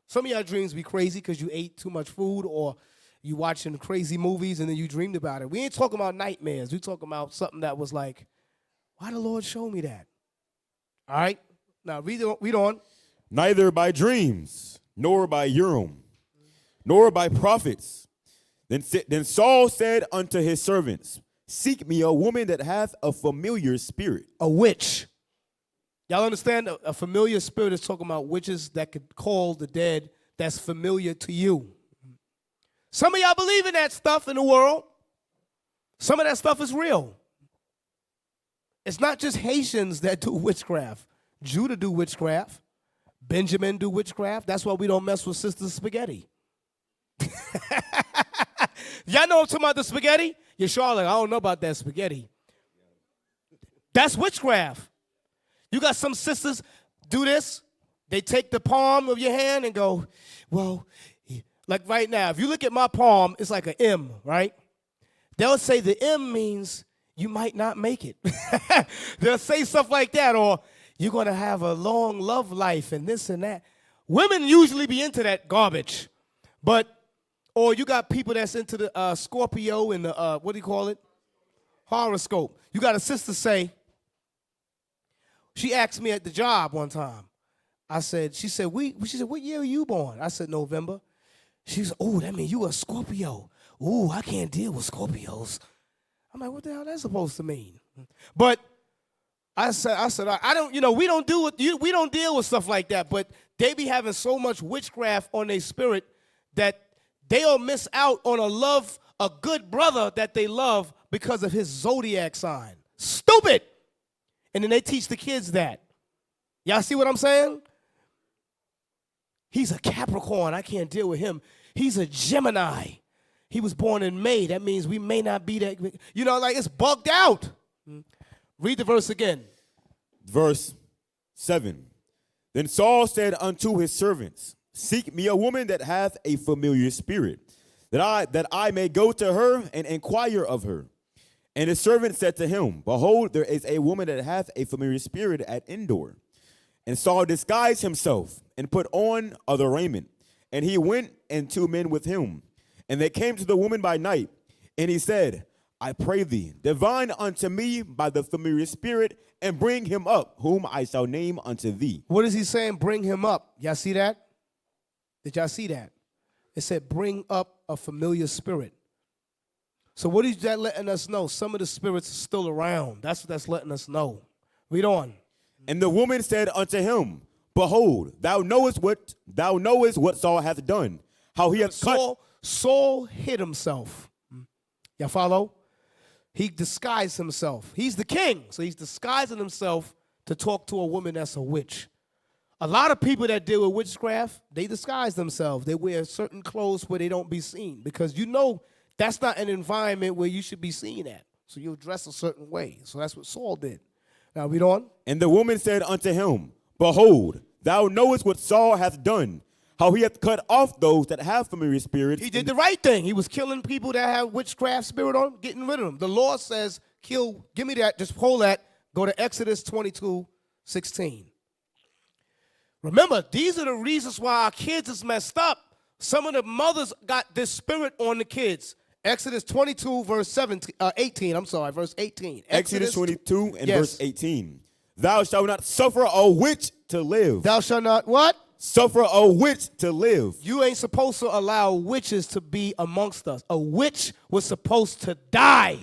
Some of y'all dreams be crazy because you ate too much food or you watching crazy movies and then you dreamed about it. We ain't talking about nightmares. We talking about something that was like, why the Lord show me that? All right? Now read on. Neither by dreams, nor by Urim, nor by prophets. Then Saul said unto his servants, seek me a woman that hath a familiar spirit. A witch. Y'all understand? A familiar spirit is talking about witches that could call the dead that's familiar to you. Some of y'all believe in that stuff in the world. Some of that stuff is real. It's not just Haitians that do witchcraft. Judah do witchcraft. Benjamin do witchcraft. That's why we don't mess with Sister Spaghetti. Y'all know I'm talking about the spaghetti? You're sure like, I don't know about that spaghetti. That's witchcraft. You got some sisters do this. They take the palm of your hand and go, well, like right now, if you look at my palm, it's like an M, right? They'll say the M means you might not make it. They'll say stuff like that, or you're going to have a long love life and this and that. Women usually be into that garbage. Or you got people that's into the Scorpio and the, what do you call it? Horoscope. You got a sister say, she asked me at the job one time. She said, what year are you born? I said, November. She said, oh, that means you a Scorpio. Ooh, I can't deal with Scorpios. I'm like, what the hell that's supposed to mean? But I said, I don't, we don't deal with stuff like that. But they be having so much witchcraft on their spirit that they'll miss out on a good brother that they love because of his zodiac sign. Stupid. And then they teach the kids that. Y'all see what I'm saying? He's a Capricorn. I can't deal with him. He's a Gemini. He was born in May. That means we may not be that. Like it's bugged out. Read the verse again. Verse 7. Then Saul said unto his servants, seek me a woman that hath a familiar spirit, that I may go to her and inquire of her. And his servant said to him, behold, there is a woman that hath a familiar spirit at Endor. And Saul disguised himself and put on other raiment. And he went and 2 men with him. And they came to the woman by night. And he said, I pray thee, divine unto me by the familiar spirit, and bring him up, whom I shall name unto thee. What is he saying? Bring him up. Y'all see that? Did y'all see that? It said, bring up a familiar spirit. So what is that letting us know? Some of the spirits are still around. That's what that's letting us know. Read on. And the woman said unto him, behold, thou knowest what Saul hath done, how he hath Saul hid himself. Y'all follow? He disguised himself. He's the king, so he's disguising himself to talk to a woman that's a witch. A lot of people that deal with witchcraft, they disguise themselves. They wear certain clothes where they don't be seen because that's not an environment where you should be seen at. So you'll dress a certain way. So that's what Saul did. Now read on. And the woman said unto him, behold, thou knowest what Saul hath done, how he hath cut off those that have familiar spirits. He did the right thing. He was killing people that have witchcraft spirit on them, getting rid of them. The Lord says, give me that, just hold that. Go to Exodus 22:16. Remember, these are the reasons why our kids is messed up. Some of the mothers got this spirit on the kids. Exodus 22, verse 18. I'm sorry, verse 18. Exodus 22 and yes. verse 18. Thou shalt not suffer a witch to live. Thou shalt not what? Suffer a witch to live. You ain't supposed to allow witches to be amongst us. A witch was supposed to die.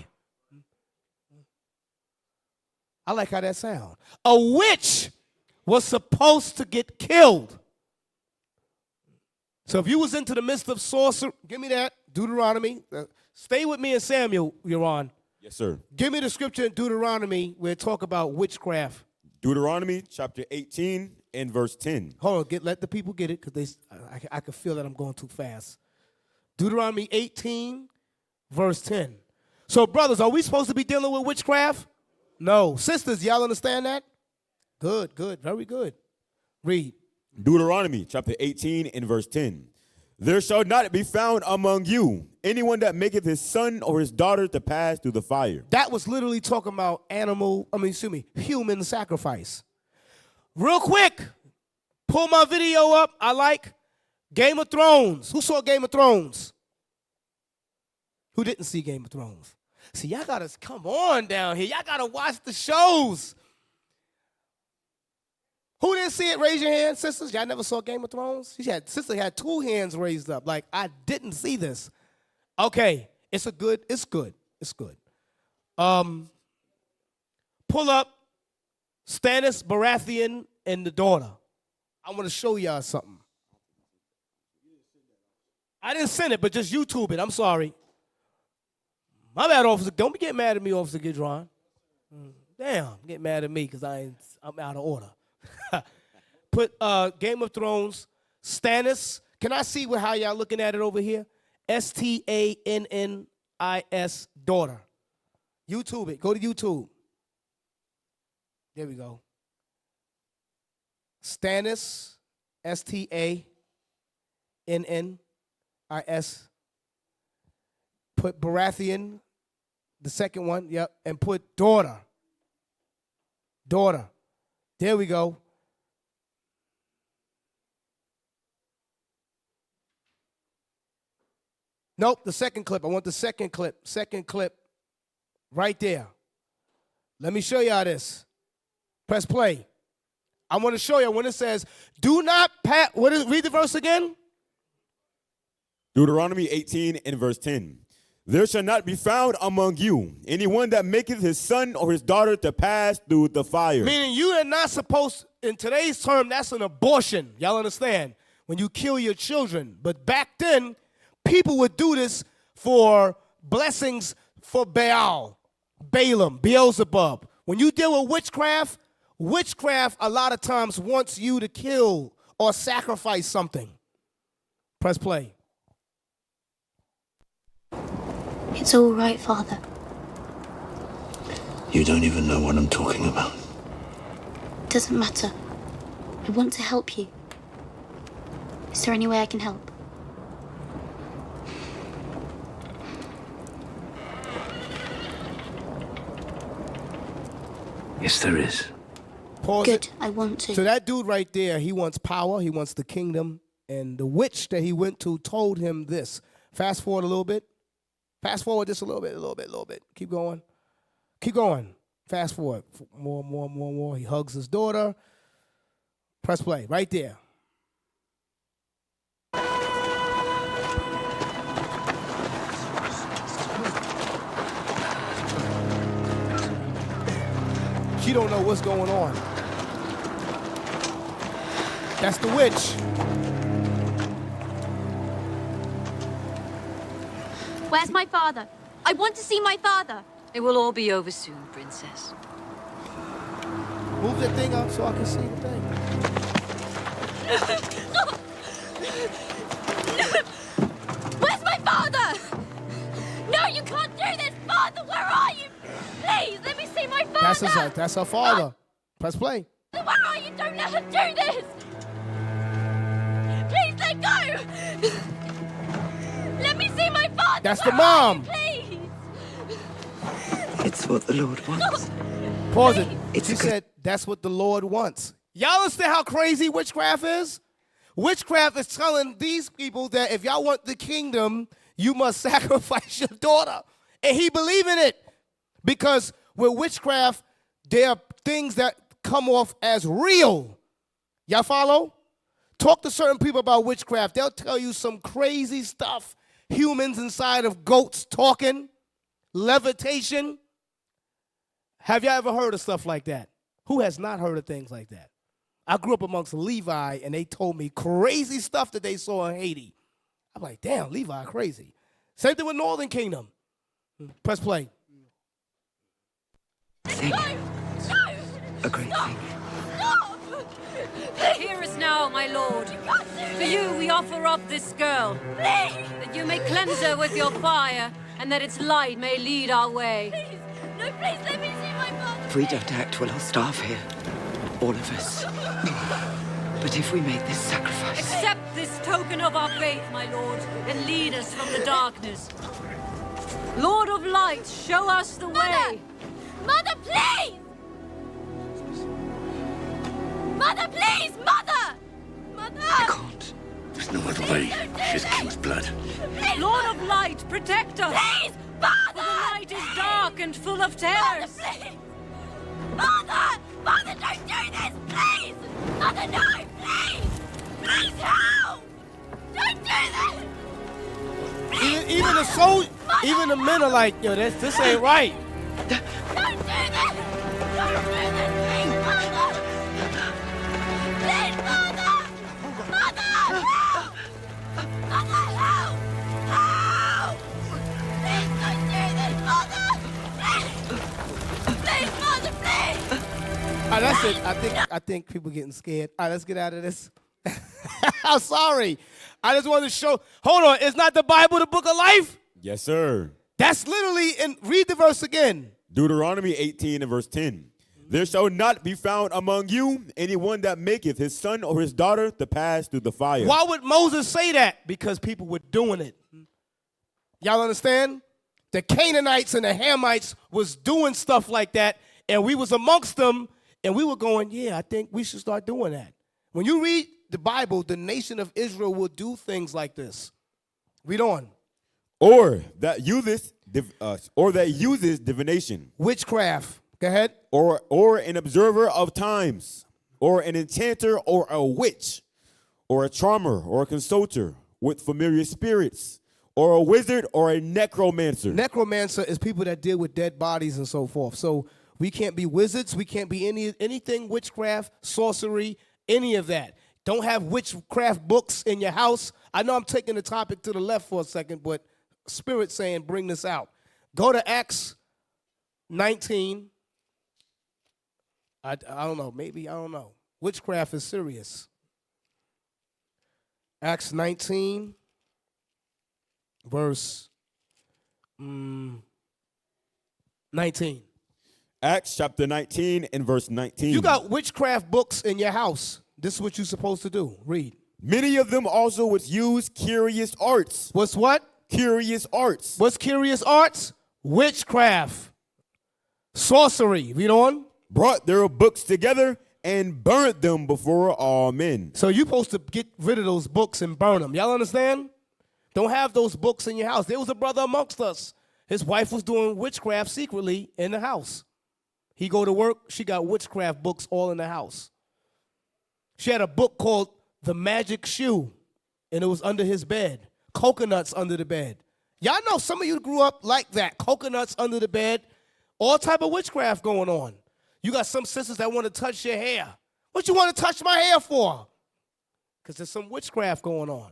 I like how that sounds. A witch was supposed to get killed. So if you was into the midst of sorcery, give me that, Deuteronomy. Stay with me in Samuel, you're on. Yes, sir. Give me the scripture in Deuteronomy where it talk about witchcraft. Deuteronomy chapter 18 and verse 10. Hold on, let the people get it because I can feel that I'm going too fast. Deuteronomy 18, verse 10. So, brothers, are we supposed to be dealing with witchcraft? No. Sisters, y'all understand that? Good, good, very good. Read. Deuteronomy chapter 18 and verse 10. There shall not be found among you anyone that maketh his son or his daughter to pass through the fire. That was literally talking about human sacrifice. Real quick, pull my video up. I like Game of Thrones. Who saw Game of Thrones? Who didn't see Game of Thrones? See, y'all got to come on down here. Y'all got to watch the shows. Who didn't see it? Raise your hand, sisters. Y'all never saw Game of Thrones? Sister had 2 hands raised up. Like, I didn't see this. Okay, it's good. Pull up Stannis Baratheon and the daughter. I want to show y'all something. I didn't send it, but just YouTube it. I'm sorry. My bad, officer. Don't get mad at me, Officer Gidron. Damn, get mad at me because I'm out of order. Put Game of Thrones, Stannis. Can I see how y'all looking at it over here? Stannis, daughter. YouTube it. Go to YouTube. There we go. Stannis, Stannis. Put Baratheon, the second one, yep, and put daughter. Daughter. There we go. Nope, the second clip. I want the second clip. Second clip right there. Let me show y'all this. Press play. I want to show you when it says, do not pass. Read the verse again. Deuteronomy 18 and verse 10. There shall not be found among you anyone that maketh his son or his daughter to pass through the fire. Meaning you are not supposed, in today's term, that's an abortion. Y'all understand? When you kill your children. But back then, people would do this for blessings for Baal, Balaam, Beelzebub. When you deal with witchcraft a lot of times wants you to kill or sacrifice something. Press play. It's all right, Father. You don't even know what I'm talking about. Doesn't matter. I want to help you. Is there any way I can help? Yes, there is. Pause Good, it. I want to. So that dude right there, he wants power, he wants the kingdom, and the witch that he went to told him this. Fast forward a little bit. Fast forward just a little bit. Keep going. Fast forward. More. He hugs his daughter. Press play right there. She don't know what's going on. That's the witch. Where's my father? I want to see my father. It will all be over soon, Princess. Move the thing up so I can see the thing. Where's my father? No, you can't do this. Father, where are you? Please, let me see my father. That's her father. Press play. Where are you? Don't let her do this. Please let go. Let me see my father. That's the Where are you, mom. please. It's what the Lord wants. Pause it. It's She good. said, that's what the Lord wants. Y'all understand how crazy witchcraft is? Witchcraft is telling these people that if y'all want the kingdom, you must sacrifice your daughter. And he believe in it. Because with witchcraft, there are things that come off as real. Y'all follow? Talk to certain people about witchcraft. They'll tell you some crazy stuff. Humans inside of goats talking, levitation. Have y'all ever heard of stuff like that? Who has not heard of things like that? I grew up amongst Levi, and they told me crazy stuff that they saw in Haiti. I'm like, damn, Levi, crazy. Same thing with Northern Kingdom. Press play. Thing. A great thing. Hear us now, my lord. To you we offer up this girl, that you may cleanse her with your fire, and that its light may lead our way. Please, no, please let me see my father. If we don't act, we'll all starve here. All of us. But if we make this sacrifice... Accept this token of our faith, my lord, and lead us from the darkness. Lord of light, show us the way. Mother, please! Mother, please! Mother! Mother! I can't. There's no other way. She's king's blood. Please, Lord of light, protect us. please! For Father! the night is dark and full of Mother, terrors. please! Mother! Mother, don't do this, please! Mother, no, please! Please help! Don't do this! Even the soldiers, even the men are like, yo, this ain't right. Don't do this! Don't do this, please, Mother! Please, Mother! Mother, help! Mother, help! Help! Please don't do this, Mother! Please! Please, Mother, please! All right, that's it. I think people getting scared. All right, let's get out of this. I'm sorry. I just wanted to show. Hold on. Is not the Bible the book of life? Yes, sir. That's literally in. Read the verse again. Deuteronomy 18 and verse 10. There shall not be found among you anyone that maketh his son or his daughter to pass through the fire. Why would Moses say that? Because people were doing it. Y'all understand? The Canaanites and the Hamites was doing stuff like that, and we was amongst them, and we were going, yeah, I think we should start doing that. When you read the Bible, the nation of Israel will do things like this. Read on. Or that uses divination. Witchcraft. Go ahead. Or an observer of times, or an enchanter, or a witch, or a charmer, or a consulter with familiar spirits, or a wizard, or a necromancer. Necromancer is people that deal with dead bodies and so forth. So we can't be wizards. We can't be anything witchcraft, sorcery, any of that. Don't have witchcraft books in your house. I know I'm taking the topic to the left for a second, but Spirit saying bring this out. Go to Acts 19. I don't know. Maybe, I don't know. Witchcraft is serious. Acts 19, verse 19. Acts chapter 19 and verse 19. You got witchcraft books in your house. This is what you're supposed to do. Read. Many of them also would use curious arts. What's what? Curious arts. What's curious arts? Witchcraft. Sorcery. Read on. Brought their books together and burnt them before all men. So you're supposed to get rid of those books and burn them. Y'all understand? Don't have those books in your house. There was a brother amongst us. His wife was doing witchcraft secretly in the house. He go to work. She got witchcraft books all in the house. She had a book called The Magic Shoe, and it was under his bed. Coconuts under the bed. Y'all know some of you grew up like that. Coconuts under the bed. All type of witchcraft going on. You got some sisters that want to touch your hair. What you want to touch my hair for? Because there's some witchcraft going on.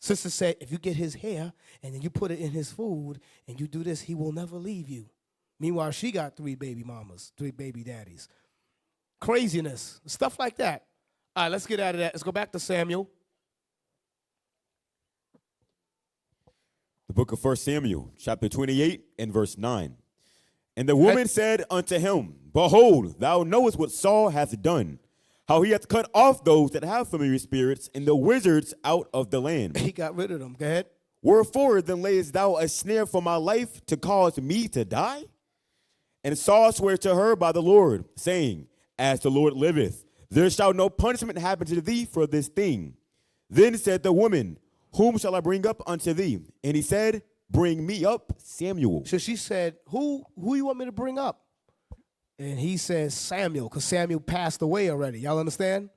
Sister said, if you get his hair and then you put it in his food and you do this, he will never leave you. Meanwhile, she got 3 baby mamas, 3 baby daddies. Craziness, stuff like that. All right, let's get out of that. Let's go back to Samuel. The book of 1 Samuel, chapter 28 and verse 9. And the woman said unto him, Behold, thou knowest what Saul hath done, how he hath cut off those that have familiar spirits and the wizards out of the land. He got rid of them. Go ahead. Wherefore then layest thou a snare for my life to cause me to die? And Saul sware to her by the Lord, saying, As the Lord liveth, there shall no punishment happen to thee for this thing. Then said the woman, whom shall I bring up unto thee? And he said, bring me up Samuel. So she said, who you want me to bring up? And he says Samuel, because Samuel passed away already. Y'all understand?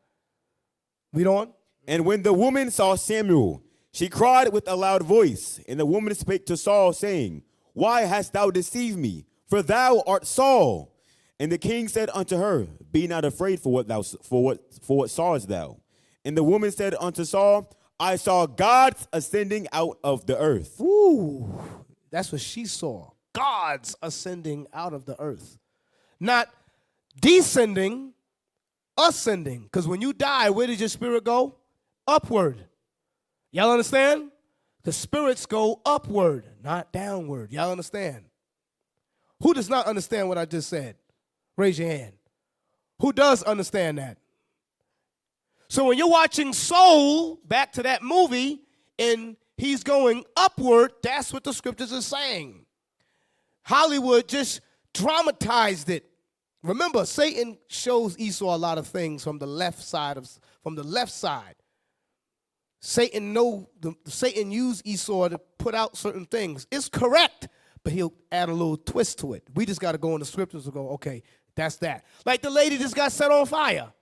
Read on. And when the woman saw Samuel, she cried with a loud voice. And the woman spake to Saul, saying, why hast thou deceived me? For thou art Saul. And the king said unto her, be not afraid for what sawest thou? And the woman said unto Saul, I saw gods ascending out of the earth. Ooh, that's what she saw. Gods ascending out of the earth. Not descending, ascending. Because when you die, where does your spirit go? Upward. Y'all understand? The spirits go upward, not downward. Y'all understand? Who does not understand what I just said? Raise your hand. Who does understand that? So when you're watching Soul, back to that movie, and he's going upward, that's what the scriptures are saying. Hollywood just dramatized it. Remember, Satan shows Esau a lot of things from the left side. Satan used Esau to put out certain things. It's correct, but he'll add a little twist to it. We just got to go in the scriptures and go, okay, that's that. Like the lady just got set on fire.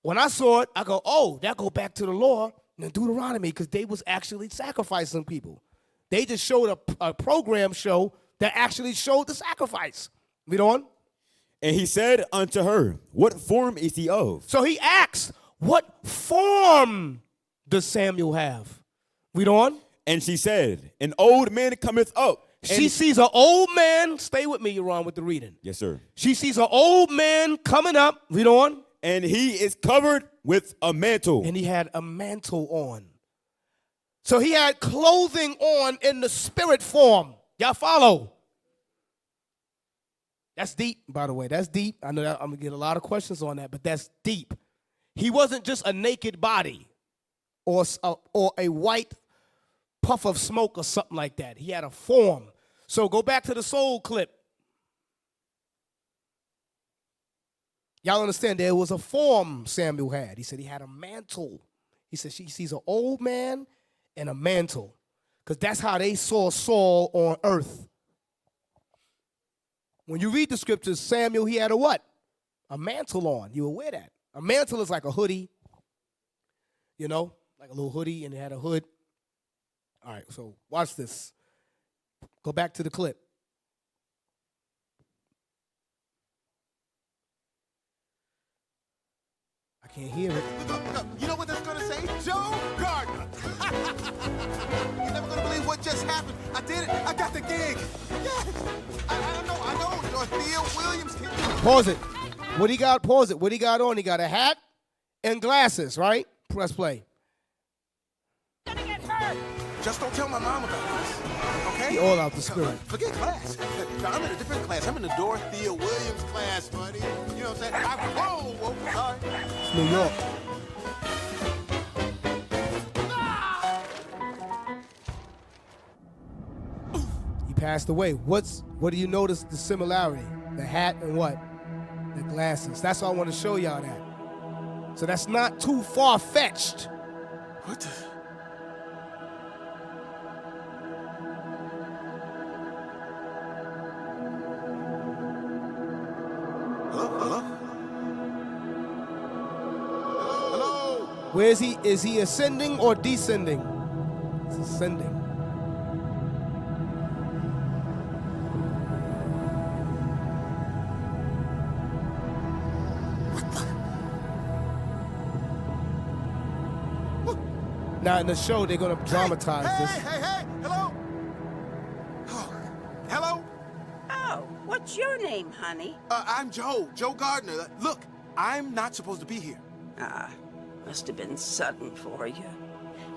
When I saw it, I go, oh, that go back to the law and Deuteronomy, because they was actually sacrificing people. They just showed a program show that actually showed the sacrifice. Read on. And he said unto her, what form is he of? So he asked, what form does Samuel have? Read on. And she said, an old man cometh up. She sees an old man. Stay with me, Yaron, with the reading. Yes, sir. She sees an old man coming up. Read on. And he is covered with a mantle. And he had a mantle on. So he had clothing on in the spirit form. Y'all follow? That's deep, by the way. That's deep. I know that I'm going to get a lot of questions on that, but that's deep. He wasn't just a naked body or a white puff of smoke or something like that. He had a form. So go back to the Soul clip. Y'all understand there was a form Samuel had. He said he had a mantle. He said she sees an old man and a mantle, because that's how they saw Saul on earth. When you read the scriptures, Samuel, he had a what? A mantle on. You aware that? A mantle is like a hoodie, you know, like a little hoodie, and it had a hood. All right, so watch this. Go back to the clip. I can't hear it. Look, you know what that's gonna say? Joe Gardner. You're never gonna believe what just happened. I did it. I got the gig. Yes. I know. Dorothea Williams. Pause it. What he got? Pause it. What he got on? He got a hat and glasses, right? Press play. Gonna get hurt. Just don't tell my mom about this, okay? He all out the spirit. Forget class. I'm in a different class. I'm in the Dorothea Williams class, buddy. You know what I'm saying? Whoa, sorry. It's New York. He passed away. What do you notice the similarity? The hat and what? The glasses. That's all I want to show y'all that. So that's not too far-fetched. What the? Hello? Where is he? Is he ascending or descending? He's ascending. Now in the show, they're gonna dramatize this. Hey, hello? Oh, hello? Oh, what's your name, honey? I'm Joe Gardner. Look, I'm not supposed to be here. Must have been sudden for you.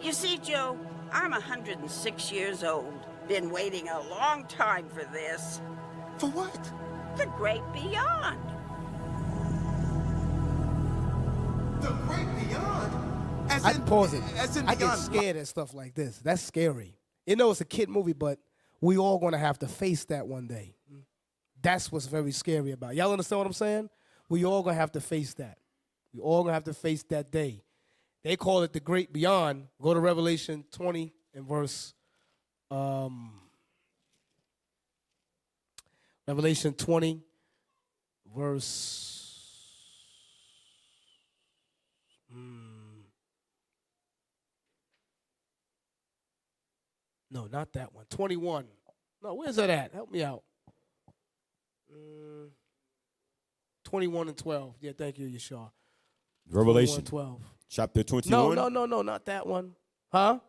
You see, Joe, I'm 106 years old. Been waiting a long time for this. For what? The great beyond. The great beyond? I pause it. As in I get beyond. scared at stuff like this. That's scary. You know it's a kid movie, but we all gonna have to face that one day. That's what's very scary about it. Y'all understand what I'm saying? We all gonna have to face that. We all gonna have to face that day. They call it the great beyond. Go to Revelation 20 and verse Revelation 20, verse no, not that one. 21. No, where's that at? Help me out. 21 and 12. Yeah, thank you, Yeshua. Revelation 12. chapter 21. No, not that one. Huh?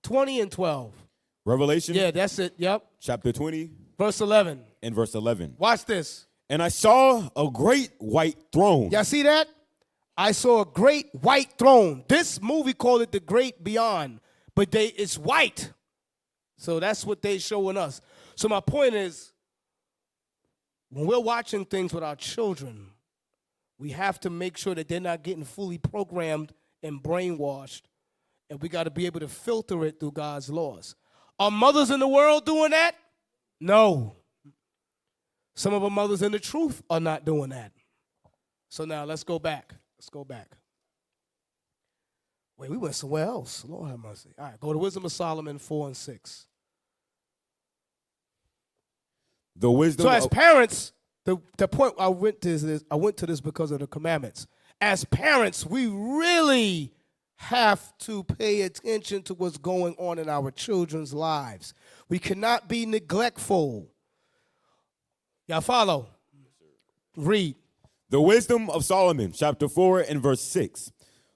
20 and 12. Revelation. Yeah, that's it. Yep. Chapter 20 Verse 11. and verse 11. Watch this. And I saw a great white throne. Y'all see that? I saw a great white throne. This movie called it the Great Beyond, but it's white. So that's what they showing us. So my point is, when we're watching things with our children, we have to make sure that they're not getting fully programmed and brainwashed, and we got to be able to filter it through God's laws. Are mothers in the world doing that? No. Some of our mothers in the truth are not doing that. So now let's go back. Wait, we went somewhere else. Lord have mercy. All right, go to Wisdom of Solomon 4 and 6. The wisdom. So as parents, the point I went to this because of the commandments. As parents, we really have to pay attention to what's going on in our children's lives. We cannot be neglectful. Y'all follow? Read. The wisdom of Solomon, chapter 4 and verse 6.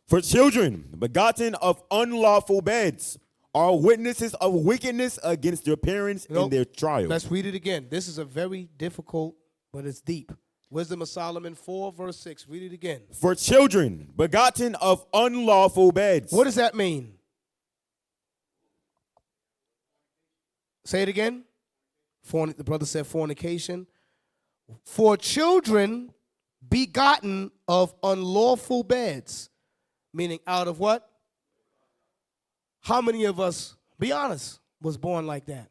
For children begotten of unlawful beds are witnesses of wickedness against their parents in their trials. Let's read it again. This is a very difficult, but it's deep. Wisdom of Solomon 4, verse 6. Read it again. For children begotten of unlawful beds. What does that mean? Say it again. The brother said fornication. For children begotten of unlawful beds. Meaning out of what? How many of us, be honest, was born like that?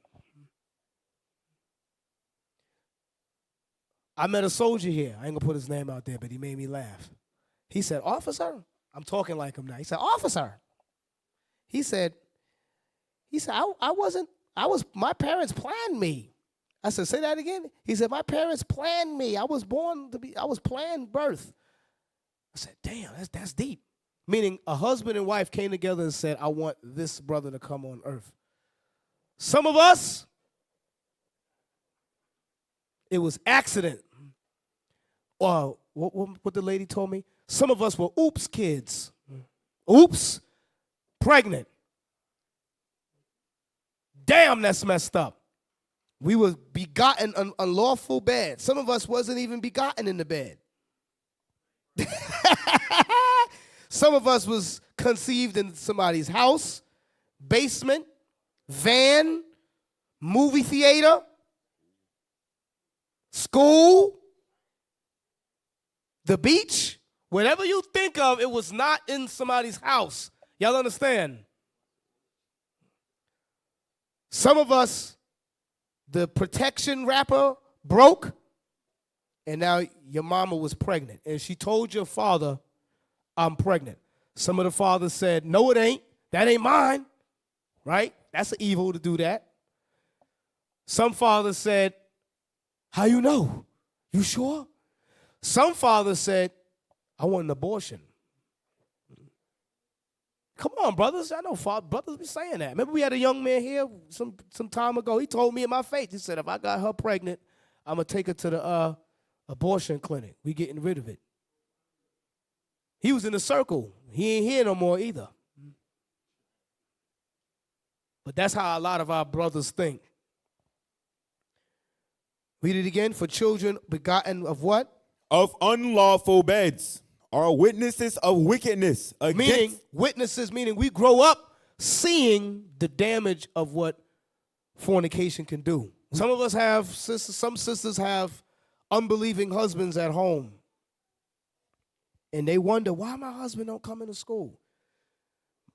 I met a soldier here. I ain't going to put his name out there, but he made me laugh. He said, officer. I'm talking like him now. He said, officer. He said, my parents planned me. I said, say that again. He said, my parents planned me. I was planned birth. I said, damn, that's deep. Meaning a husband and wife came together and said, I want this brother to come on earth. Some of us, it was accident. Or what the lady told me, some of us were oops kids. Oops, pregnant. Damn, that's messed up. We were begotten unlawful bed. Some of us wasn't even begotten in the bed. Some of us was conceived in somebody's house, basement, van, movie theater, school, the beach. Whatever you think of, it was not in somebody's house. Y'all understand? Some of us, the protection wrapper broke, and now your mama was pregnant. And she told your father, I'm pregnant. Some of the fathers said, no, it ain't. That ain't mine. Right? That's evil to do that. Some fathers said, how you know? You sure? Some fathers said, I want an abortion. Come on, brothers. I know brothers be saying that. Remember we had a young man here some time ago. He told me in my face, he said, if I got her pregnant, I'm going to take her to the abortion clinic. We getting rid of it. He was in the circle. He ain't here no more either. But that's how a lot of our brothers think. Read it again. For children begotten of what? Of unlawful beds are witnesses of wickedness. Meaning, witnesses, meaning we grow up seeing the damage of what fornication can do. Some of us have sisters, some sisters have unbelieving husbands at home. And they wonder, why my husband don't come into school?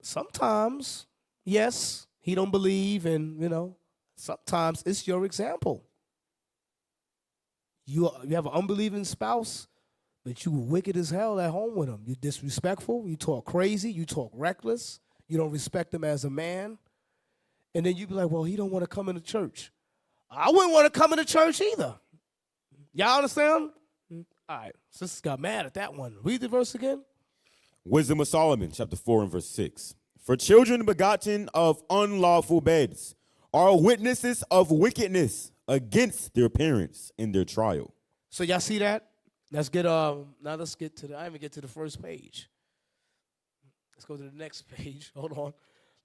Sometimes, yes, he don't believe, and, sometimes it's your example. You have an unbelieving spouse, but you wicked as hell at home with them. You're disrespectful. You talk crazy. You talk reckless. You don't respect him as a man. And then you be like, well, he don't want to come into church. I wouldn't want to come into church either. Y'all understand? All right. Sisters got mad at that one. Read the verse again. Wisdom of Solomon, chapter 4 and verse 6. For children begotten of unlawful beds are witnesses of wickedness against their parents in their trial. So y'all see that? Let's get now let's get to the I didn't even get to the first page. Let's go to the next page. Hold on.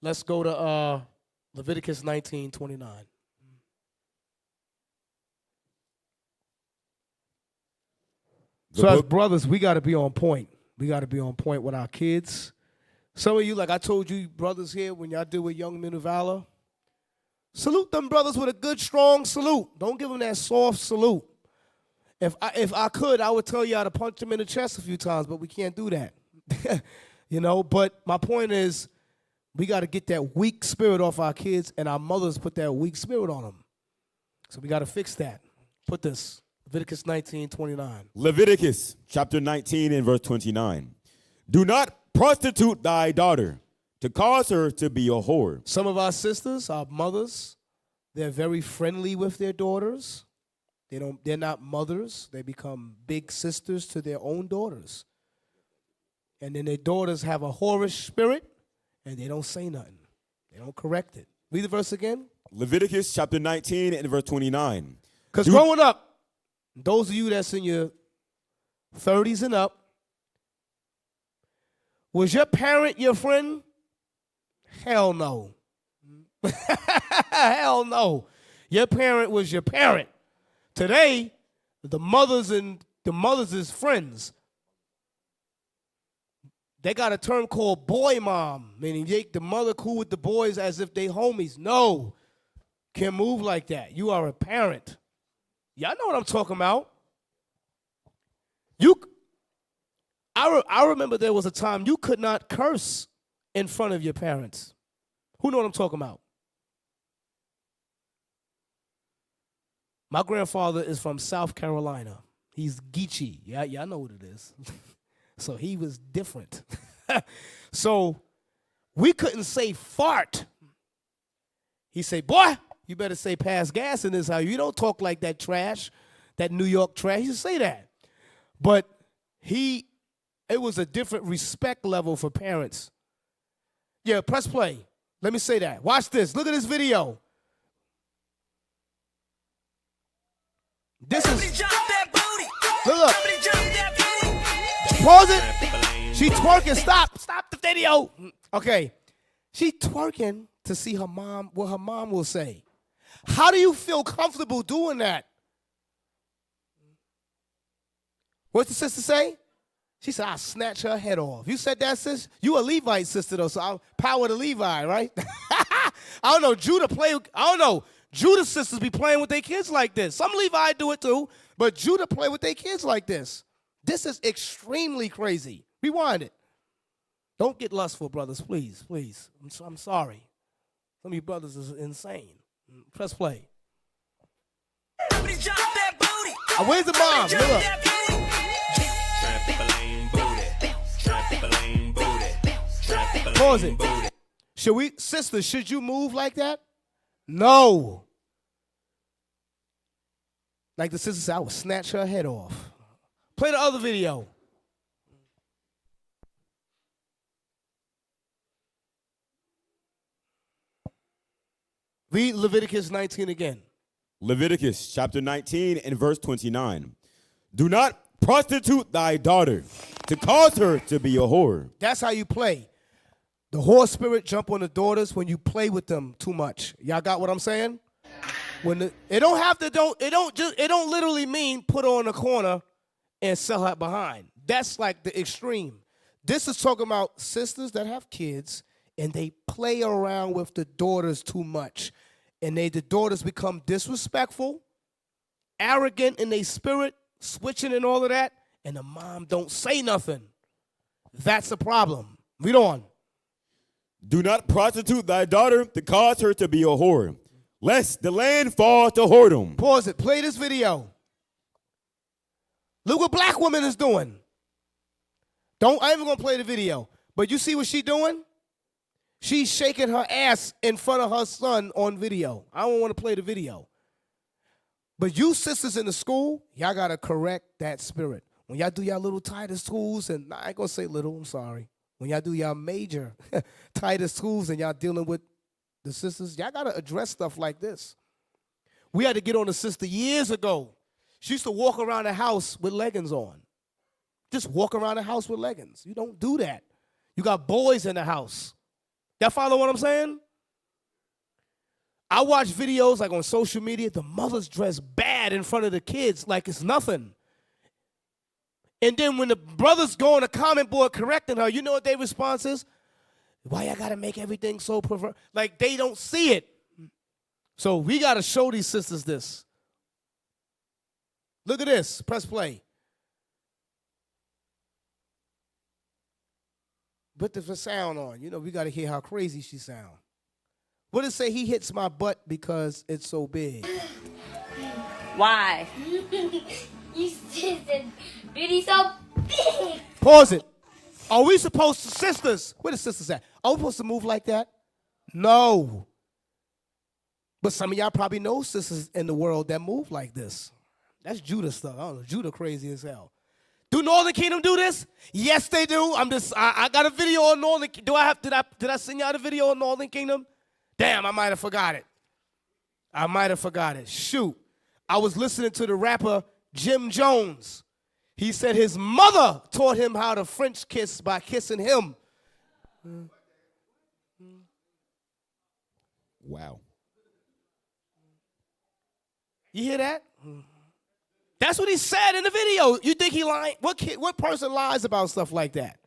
Let's go to Leviticus 19:29. So as brothers, we got to be on point. We got to be on point with our kids. Some of you, like I told you, brothers here, when y'all deal with young men of valor, salute them brothers with a good, strong salute. Don't give them that soft salute. If I could, I would tell y'all to punch them in the chest a few times, but we can't do that. You know, but my point is we got to get that weak spirit off our kids, and our mothers put that weak spirit on them. So we got to fix that. Put this. Leviticus 19:29. Leviticus chapter 19 and verse 29. Do not prostitute thy daughter to cause her to be a whore. Some of our sisters, our mothers, they're very friendly with their daughters. They're not mothers. They become big sisters to their own daughters. And then their daughters have a whorish spirit, and they don't say nothing. They don't correct it. Read the verse again. Leviticus chapter 19 and verse 29. Because growing up, those of you that's in your 30s and up, was your parent your friend? Hell no. Hell no. Your parent was your parent. Today, the mothers is friends. They got a term called boy mom, meaning the mother cool with the boys as if they homies. No, can't move like that. You are a parent. Y'all know what I'm talking about. I remember there was a time you could not curse in front of your parents. Who know what I'm talking about? My grandfather is from South Carolina. He's Geechee. Yeah, y'all know what it is. So he was different. So we couldn't say fart. He say, boy, you better say pass gas in this house. You don't talk like that trash, that New York trash. You say that. But it was a different respect level for parents. Yeah, press play. Let me say that. Watch this. Look at this video. This is. Look. Pause it. She twerking. Stop the video. Okay. She twerking to see her mom, what her mom will say. How do you feel comfortable doing that? What's the sister say? She said, I'll snatch her head off. You said that, sis? You a Levite sister, though, so I'm power to Levi, right? I don't know. Judah's sisters be playing with their kids like this. Some Levi do it too, but Judah play with their kids like this. This is extremely crazy. Rewind it. Don't get lustful, brothers, please, please. I'm sorry. Some of you brothers is insane. Press play. Where's the mom? Look. Pause it. Sisters, should you move like that? No. Like the sister said, I would snatch her head off. Play the other video. Read Leviticus 19 again. Leviticus chapter 19 and verse 29. Do not prostitute thy daughter to cause her to be a whore. That's how you play. The whore spirit jump on the daughters when you play with them too much. Y'all got what I'm saying? It don't literally mean put her on a corner and sell her behind. That's like the extreme. This is talking about sisters that have kids and they play around with the daughters too much. And the daughters become disrespectful, arrogant in their spirit, switching and all of that, and the mom don't say nothing. That's a problem. Read on. Do not prostitute thy daughter to cause her to be a whore, lest the land fall to whoredom. Pause it. Play this video. Look what black woman is doing. I ain't even gonna play the video, but you see what she doing? She's shaking her ass in front of her son on video. I don't want to play the video. But you sisters in the school, y'all gotta correct that spirit. When y'all do y'all little tighter schools, and I ain't gonna say little, I'm sorry. When y'all do y'all major tighter schools and y'all dealing with the sisters, y'all gotta address stuff like this. We had to get on a sister years ago. She used to walk around the house with leggings on. Just walk around the house with leggings. You don't do that. You got boys in the house. Y'all follow what I'm saying? I watch videos like on social media, the mothers dress bad in front of the kids like it's nothing. And then when the brothers go on the comment board correcting her, you know what their response is? Why y'all gotta make everything so perverse? Like they don't see it. So we gotta show these sisters this. Look at this. Press play. Put the sound on. You know, we gotta hear how crazy she sound. What does it say? He hits my butt because it's so big. Why? You said booty so big. Pause it. Are we supposed to, sisters? Where the sisters at? Are we supposed to move like that? No. But some of y'all probably know sisters in the world that move like this. That's Judah stuff. I don't know. Judah crazy as hell. Do Northern Kingdom do this? Yes, they do. I got a video on Northern. Did I send y'all the video on Northern Kingdom? Damn, I might have forgot it. Shoot. I was listening to the rapper Jim Jones. He said his mother taught him how to French kiss by kissing him. Wow. You hear that? That's what he said in the video. You think he lying? What person lies about stuff like that?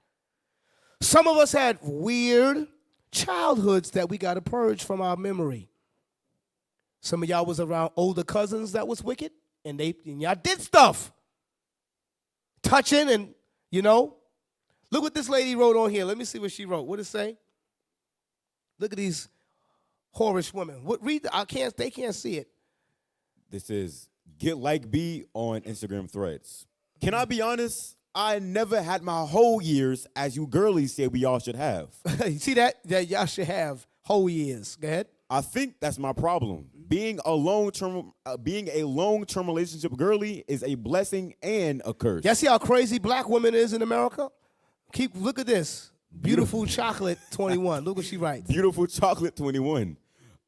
Some of us had weird childhoods that we got to purge from our memory. Some of y'all was around older cousins that was wicked, and y'all did stuff. Touching and, you know. Look what this lady wrote on here. Let me see what she wrote. What did it say? Look at these whorish women. They can't see it. This is Get Like B on Instagram threads. Can I be honest? I never had my whole years as you girlies said we all should have. You see that? That y'all should have whole years. Go ahead. I think that's my problem. Being a long-term relationship girly is a blessing and a curse. Y'all see how crazy black women is in America? Look at this. Beautiful Chocolate 21. Look what she writes. Beautiful Chocolate 21.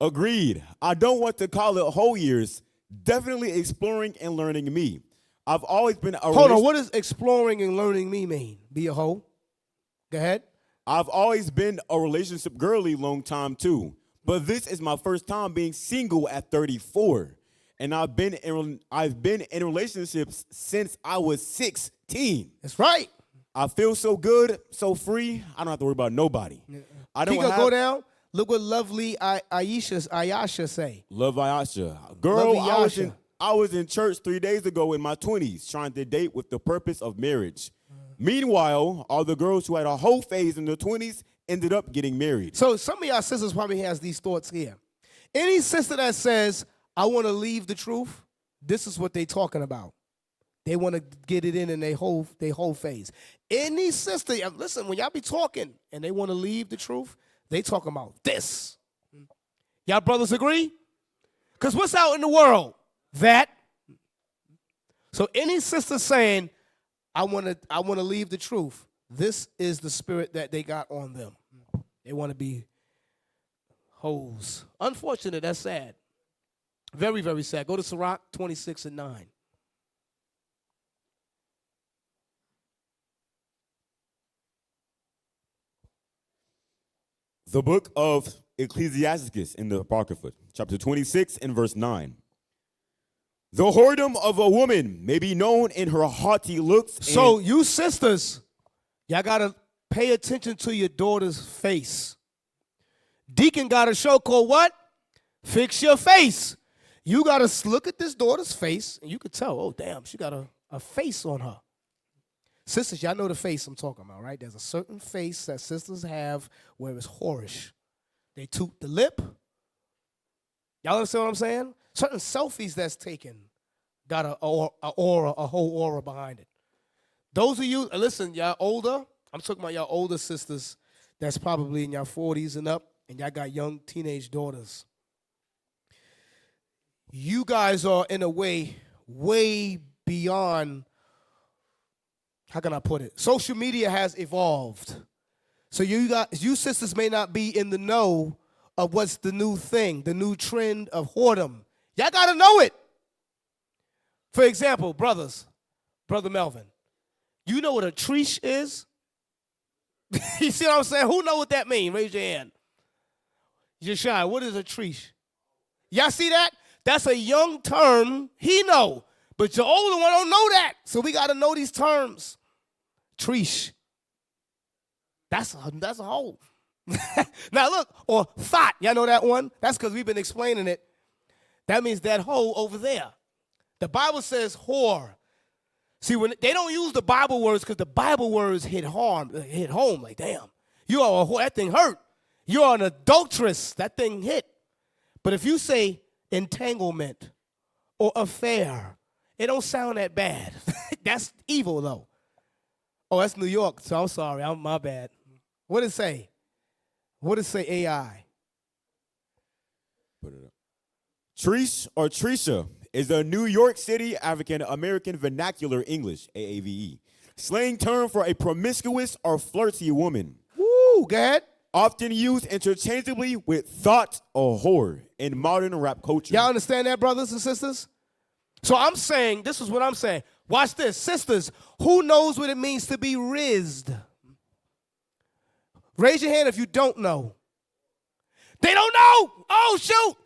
Agreed. I don't want to call it whole years. Definitely exploring and learning me. I've always been Hold on, what does exploring and learning me mean? Be a hoe? Go ahead. I've always been a relationship girly long time too. But this is my first time being single at 34. And I've been in relationships since I was 16. That's right. I feel so good, so free. I don't have to worry about nobody. I don't go down. Look what lovely Ayasha say. Love Ayasha. Girl, I was in church 3 days ago in my 20s trying to date with the purpose of marriage. Meanwhile, all the girls who had a whole phase in their 20s ended up getting married. So some of y'all sisters probably has these thoughts here. Any sister that says, I want to leave the truth, this is what they talking about. They want to get it in their whole phase. Any sister, listen, when y'all be talking and they want to leave the truth, they talking about this. Y'all brothers agree? Because what's out in the world? That. So any sister saying, I want to leave the truth, this is the spirit that they got on them. They want to be hoes. Unfortunate, that's sad. Very, very sad. Go to Sirach 26 and 9. The book of Ecclesiasticus in the Apocrypha, chapter 26 and verse 9. The whoredom of a woman may be known in her haughty looks. So you sisters, y'all got to pay attention to your daughter's face. Deacon got a show called what? Fix Your Face. You got to look at this daughter's face, and you could tell, oh, damn, she got a face on her. Sisters, y'all know the face I'm talking about, right? There's a certain face that sisters have where it's whorish. They toot the lip. Y'all understand what I'm saying? Certain selfies that's taken. got a aura, a whole aura behind it. Those of you, listen, y'all older, I'm talking about y'all older sisters that's probably in y'all 40s and up, and y'all got young teenage daughters. You guys are, in a way beyond, how can I put it? Social media has evolved. So you sisters may not be in the know of what's the new thing, the new trend of whoredom. Y'all got to know it. For example, brothers, Brother Melvin, you know what a treesh is? You see what I'm saying? Who know what that means? Raise your hand. Jashai, what is a treesh? Y'all see that? That's a young term. He know. But your older one don't know that. So we got to know these terms. Treesh. That's a hole. Now look, or thought. Y'all know that one? That's because we've been explaining it. That means that hole over there. The Bible says whore. See, when they don't use the Bible words because the Bible words hit home. Like, damn, you are a whore. That thing hurt. You are an adulteress. That thing hit. But if you say entanglement or affair, it don't sound that bad. That's evil, though. Oh, that's New York, so I'm sorry. My bad. What did it say? What did it say, AI? Put it up. Treesh or Trisha is a New York City African-American vernacular English, AAVE, slang term for a promiscuous or flirty woman. Woo, go ahead. Often used interchangeably with thought or whore in modern rap culture. Y'all understand that, brothers and sisters? So I'm saying, this is what I'm saying. Watch this. Sisters, who knows what it means to be rizzed? Raise your hand if you don't know. They don't know. Oh, shoot.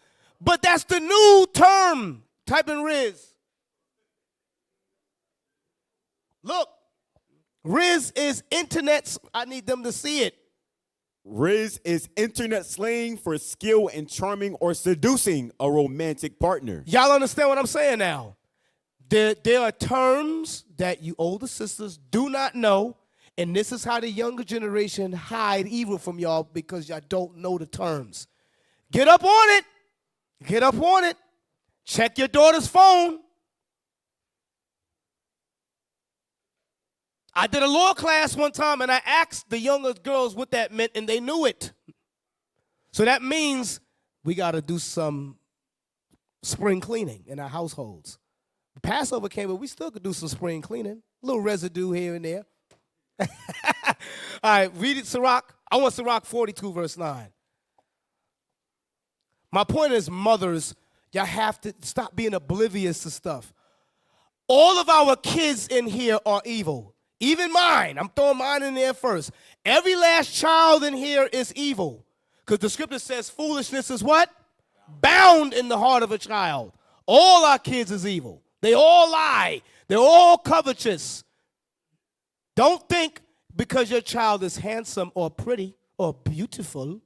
But that's the new term. Type in Riz. Look. Riz is internet. I need them to see it. Riz is internet slang for skill in charming or seducing a romantic partner. Y'all understand what I'm saying now? There are terms that you older sisters do not know, and this is how the younger generation hide evil from y'all because y'all don't know the terms. Get up on it. Get up on it. Check your daughter's phone. I did a law class one time, and I asked the younger girls what that meant, and they knew it. So that means we got to do some spring cleaning in our households. Passover came, but we still could do some spring cleaning. A little residue here and there. All right, read it, Sirach. I want Sirach 42, verse 9. My point is, mothers, y'all have to stop being oblivious to stuff. All of our kids in here are evil. Even mine. I'm throwing mine in there first. Every last child in here is evil. Because the scripture says foolishness is what? Bound in the heart of a child. All our kids is evil. They all lie. They're all covetous. Don't think because your child is handsome or pretty or beautiful,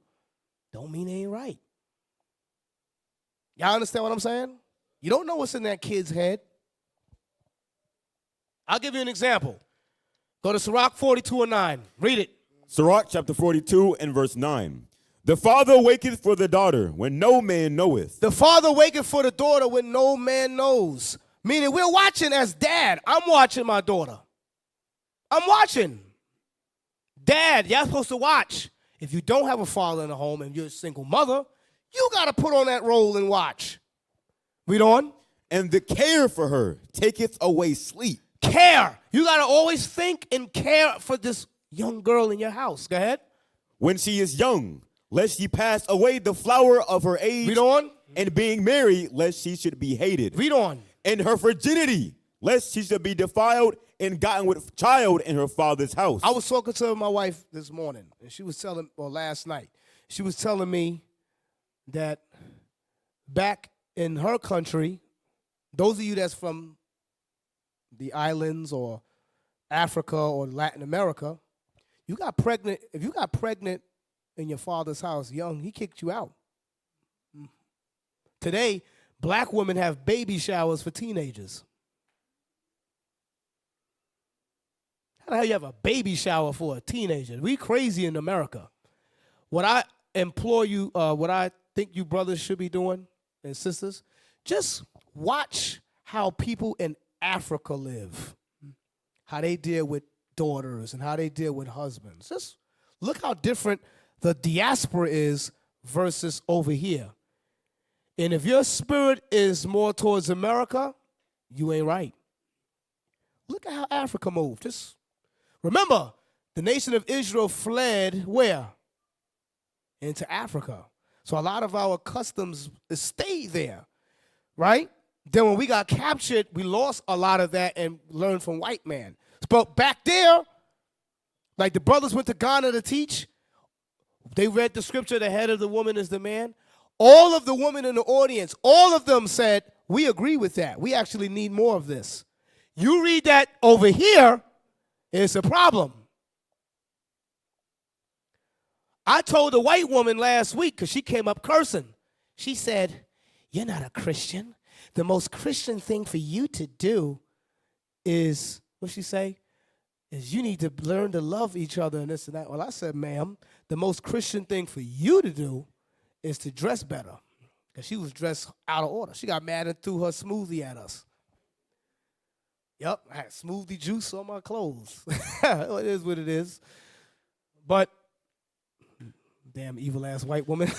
don't mean they ain't right. Y'all understand what I'm saying? You don't know what's in that kid's head. I'll give you an example. Go to Sirach 42 and 9. Read it. Sirach chapter 42 and verse 9. The father waketh for the daughter when no man knoweth. The father waketh for the daughter when no man knows. Meaning we're watching as dad. I'm watching my daughter. I'm watching. Dad, y'all supposed to watch. If you don't have a father in the home and you're a single mother, you got to put on that role and watch. Read on. And the care for her taketh away sleep. Care. You got to always think and care for this young girl in your house. Go ahead. When she is young, lest she pass away the flower of her age. Read on. And being married, lest she should be hated. Read on. And her virginity, lest she should be defiled and gotten with child in her father's house. I was talking to my wife this morning, and she was telling, or last night, she was telling me that back in her country, those of you that's from the islands or Africa or Latin America, you got pregnant. If you got pregnant in your father's house young, he kicked you out. Today, black women have baby showers for teenagers. How the hell you have a baby shower for a teenager? We crazy in America. What I implore you, what I think you brothers should be doing and sisters, just watch how people in Africa live, how they deal with daughters and how they deal with husbands. Just look how different the diaspora is versus over here. And if your spirit is more towards America, you ain't right. Look at how Africa moved. Just remember, the nation of Israel fled where? Into Africa. So a lot of our customs stayed there, right? Then when we got captured, we lost a lot of that and learned from white man. But back there, like the brothers went to Ghana to teach, they read the scripture, the head of the woman is the man. All of the women in the audience, all of them said, we agree with that. We actually need more of this. You read that over here, it's a problem. I told a white woman last week, because she came up cursing. She said, you're not a Christian. The most Christian thing for you to do is, what'd she say? Is you need to learn to love each other and this and that. Well, I said, ma'am, the most Christian thing for you to do is to dress better. Because she was dressed out of order. She got mad and threw her smoothie at us. Yep, I had smoothie juice on my clothes. It is what it is. But, damn evil-ass white woman.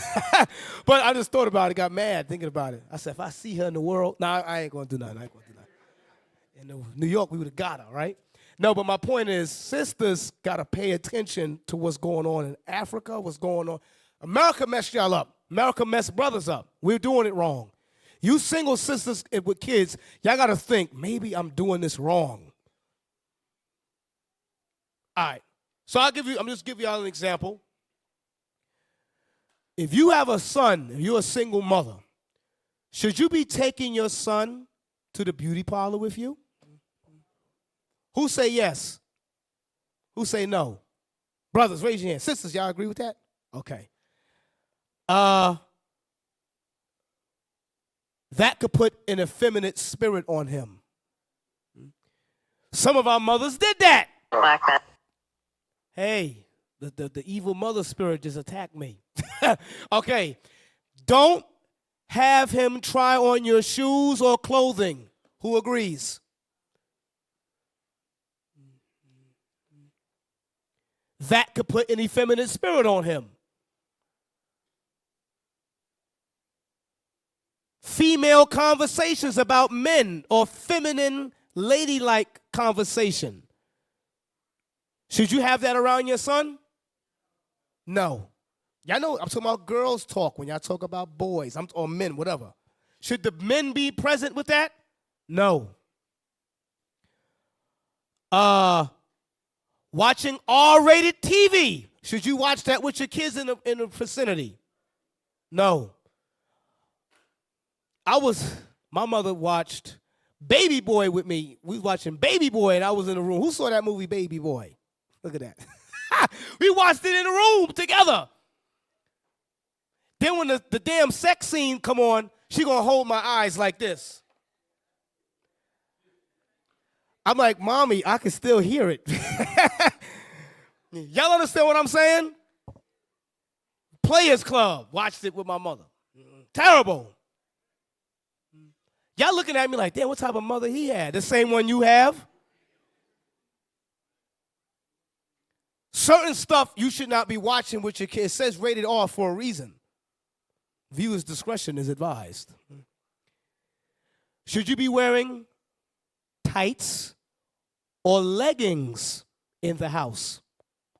But I just thought about it, got mad thinking about it. I said, if I see her in the world, I ain't going to do nothing. In New York, we would have got her, right? No, but my point is, sisters got to pay attention to what's going on in Africa, what's going on. America messed y'all up. America messed brothers up. We're doing it wrong. You single sisters with kids, y'all got to think, maybe I'm doing this wrong. All right. So I'm just give y'all an example. If you have a son, if you're a single mother, should you be taking your son to the beauty parlor with you? Who say yes? Who say no? Brothers, raise your hand. Sisters, y'all agree with that? Okay. That could put an effeminate spirit on him. Some of our mothers did that. Hey, the evil mother spirit just attacked me. Okay. Don't have him try on your shoes or clothing. Who agrees? That could put an effeminate spirit on him. Female conversations about men or feminine, ladylike conversation. Should you have that around your son? No. Y'all know I'm talking about girls talk when y'all talk about boys or men, whatever. Should the men be present with that? No. Watching R-rated TV. Should you watch that with your kids in the vicinity? No. My mother watched Baby Boy with me. We was watching Baby Boy and I was in the room. Who saw that movie Baby Boy? Look at that. We watched it in the room together. Then when the damn sex scene come on, she gonna hold my eyes like this. I'm like, Mommy, I can still hear it. Y'all understand what I'm saying? Players Club. Watched it with my mother. Terrible. Y'all looking at me like, damn, what type of mother he had? The same one you have? Certain stuff you should not be watching with your kids. It says rated R for a reason. Viewers' discretion is advised. Should you be wearing tights or leggings in the house,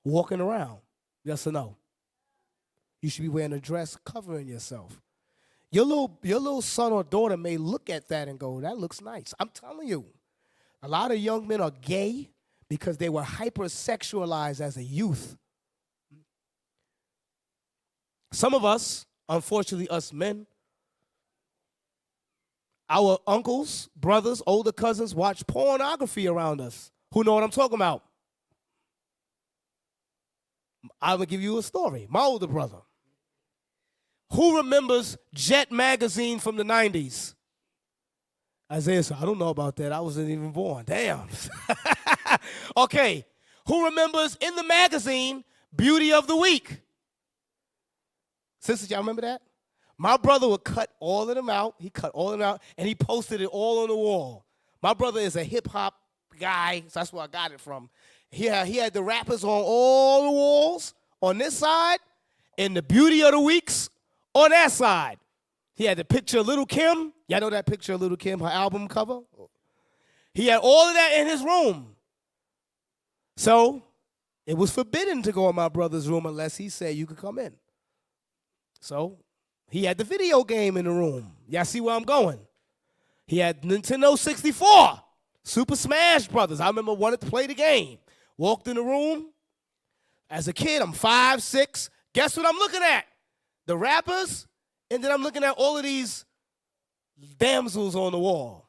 walking around? Yes or no? You should be wearing a dress covering yourself. Your little son or daughter may look at that and go, that looks nice. I'm telling you, a lot of young men are gay because they were hypersexualized as a youth. Some of us, unfortunately us men, our uncles, brothers, older cousins watch pornography around us. Who know what I'm talking about? I'm going to give you a story. My older brother. Who remembers Jet magazine from the 90s? Isaiah said, I don't know about that. I wasn't even born. Damn. Okay. Who remembers in the magazine Beauty of the Week? Sisters, y'all remember that? My brother would cut all of them out. He cut all of them out, and he posted it all on the wall. My brother is a hip-hop guy, so that's where I got it from. He had the rappers on all the walls on this side, and the beauty of the weeks on that side. He had the picture of Little Kim. Y'all know that picture of Little Kim, her album cover? He had all of that in his room. So it was forbidden to go in my brother's room unless he said you could come in. So he had the video game in the room. Y'all see where I'm going? He had Nintendo 64, Super Smash Brothers. I remember wanted to play the game. Walked in the room. As a kid, I'm 5'6". Guess what I'm looking at? The rappers, and then I'm looking at all of these damsels on the wall.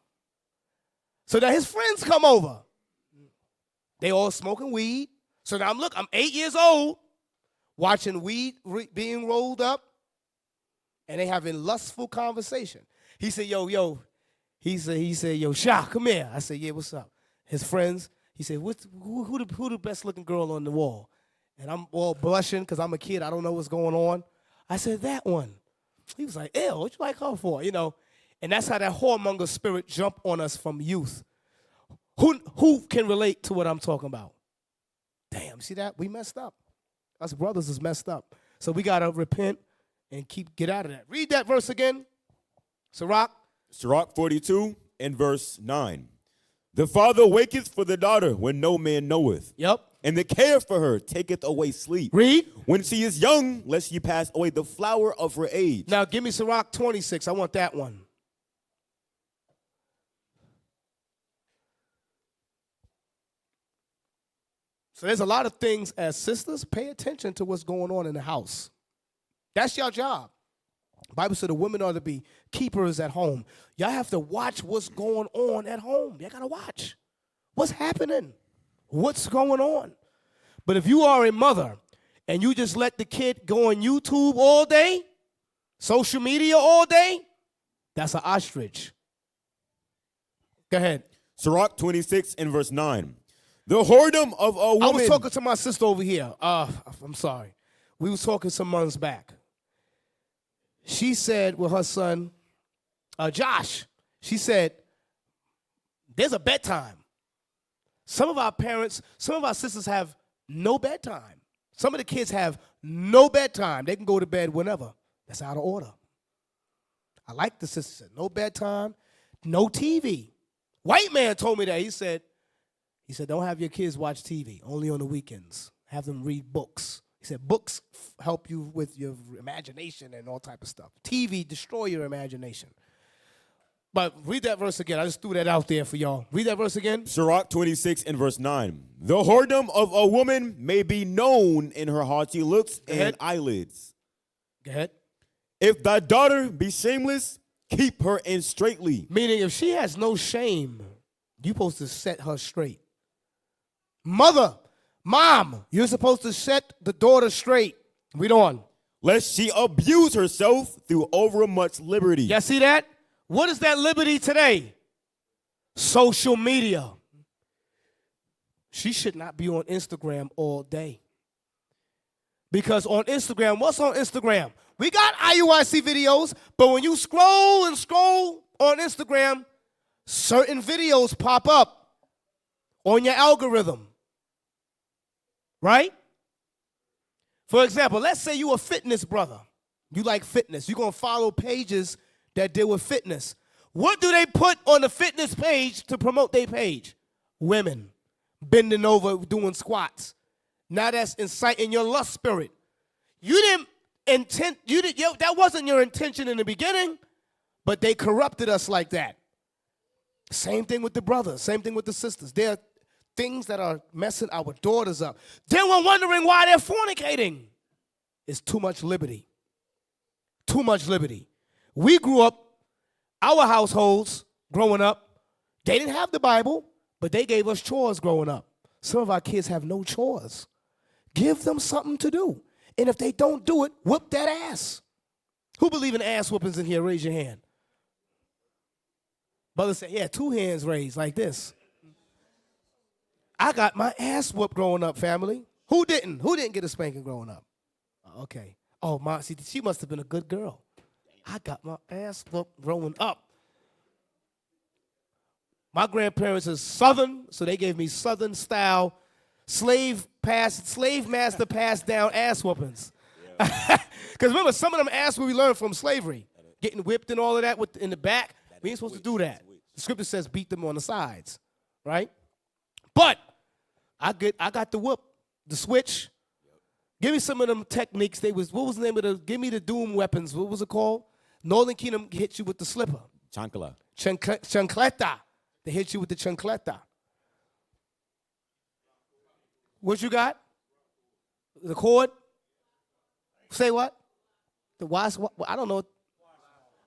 So now his friends come over. They all smoking weed. So now I'm 8 years old, watching weed being rolled up, and they having lustful conversation. He said, yo. He said, yo, Sha, come here. I said, yeah, what's up? His friends, he said, who the best looking girl on the wall? And I'm all blushing because I'm a kid. I don't know what's going on. I said, that one. He was like, ew, what you like her for? You know, and that's how that whoremonger spirit jumped on us from youth. Who can relate to what I'm talking about? Damn, see that? We messed up. Us brothers is messed up. So we got to repent and get out of that. Read that verse again. Sirach. Sirach 42 and verse 9. The father waketh for the daughter when no man knoweth. Yep. And the care for her taketh away sleep. Read. When she is young, lest ye pass away the flower of her age. Now give me Sirach 26. I want that one. So there's a lot of things as sisters, pay attention to what's going on in the house. That's your job. The Bible said the women are to be keepers at home. Y'all have to watch what's going on at home. Y'all got to watch what's happening, what's going on. But if you are a mother and you just let the kid go on YouTube all day, social media all day, that's an ostrich. Go ahead. Sirach 26 and verse 9. The whoredom of a woman. I was talking to my sister over here. I'm sorry. We was talking some months back. She said with her son, Josh, she said, there's a bedtime. Some of our parents, some of our sisters have no bedtime. Some of the kids have no bedtime. They can go to bed whenever. That's out of order. I like the sister. No bedtime, no TV. White man told me that. He said, don't have your kids watch TV, only on the weekends. Have them read books. He said, books help you with your imagination and all type of stuff. TV destroy your imagination. But read that verse again. I just threw that out there for y'all. Read that verse again. Sirach 26 and verse 9. The whoredom of a woman may be known in her haughty looks and eyelids. Go ahead. If thy daughter be shameless, keep her in straitly. Meaning if she has no shame, you're supposed to set her straight. Mother, mom, you're supposed to set the daughter straight. Read on. Lest she abuse herself through overmuch liberty. Y'all see that? What is that liberty today? Social media. She should not be on Instagram all day. Because on Instagram, what's on Instagram? We got IUIC videos, but when you scroll and scroll on Instagram, certain videos pop up on your algorithm. Right? For example, let's say you a fitness brother. You like fitness. You're going to follow pages that deal with fitness. What do they put on the fitness page to promote their page? Women bending over, doing squats. Now that's inciting your lust spirit. You didn't intend, that wasn't your intention in the beginning, but they corrupted us like that. Same thing with the brothers, same thing with the sisters. There are things that are messing our daughters up. Then we're wondering why they're fornicating. It's too much liberty. Too much liberty. We grew up, our households growing up, they didn't have the Bible, but they gave us chores growing up. Some of our kids have no chores. Give them something to do. And if they don't do it, whoop that ass. Who believe in ass whoopings in here? Raise your hand. Brother said, yeah, 2 hands raised like this. I got my ass whooped growing up, family. Who didn't? Who didn't get a spanking growing up? Okay. Oh, Ma, see, she must have been a good girl. I got my ass whooped growing up. My grandparents is Southern, so they gave me Southern style slave master passed down ass whoopings. Because remember, some of them ass we learned from slavery, getting whipped and all of that in the back. We ain't supposed to do that. The scripture says beat them on the sides, right? But I got the whoop, the switch. Give me some of them techniques. What was the name of the? Give me the doom weapons. What was it called? Northern Kingdom hit you with the slipper. Chancla. Chancleta. They hit you with the chancleta. What you got? The cord? Say what? The wise? I don't know.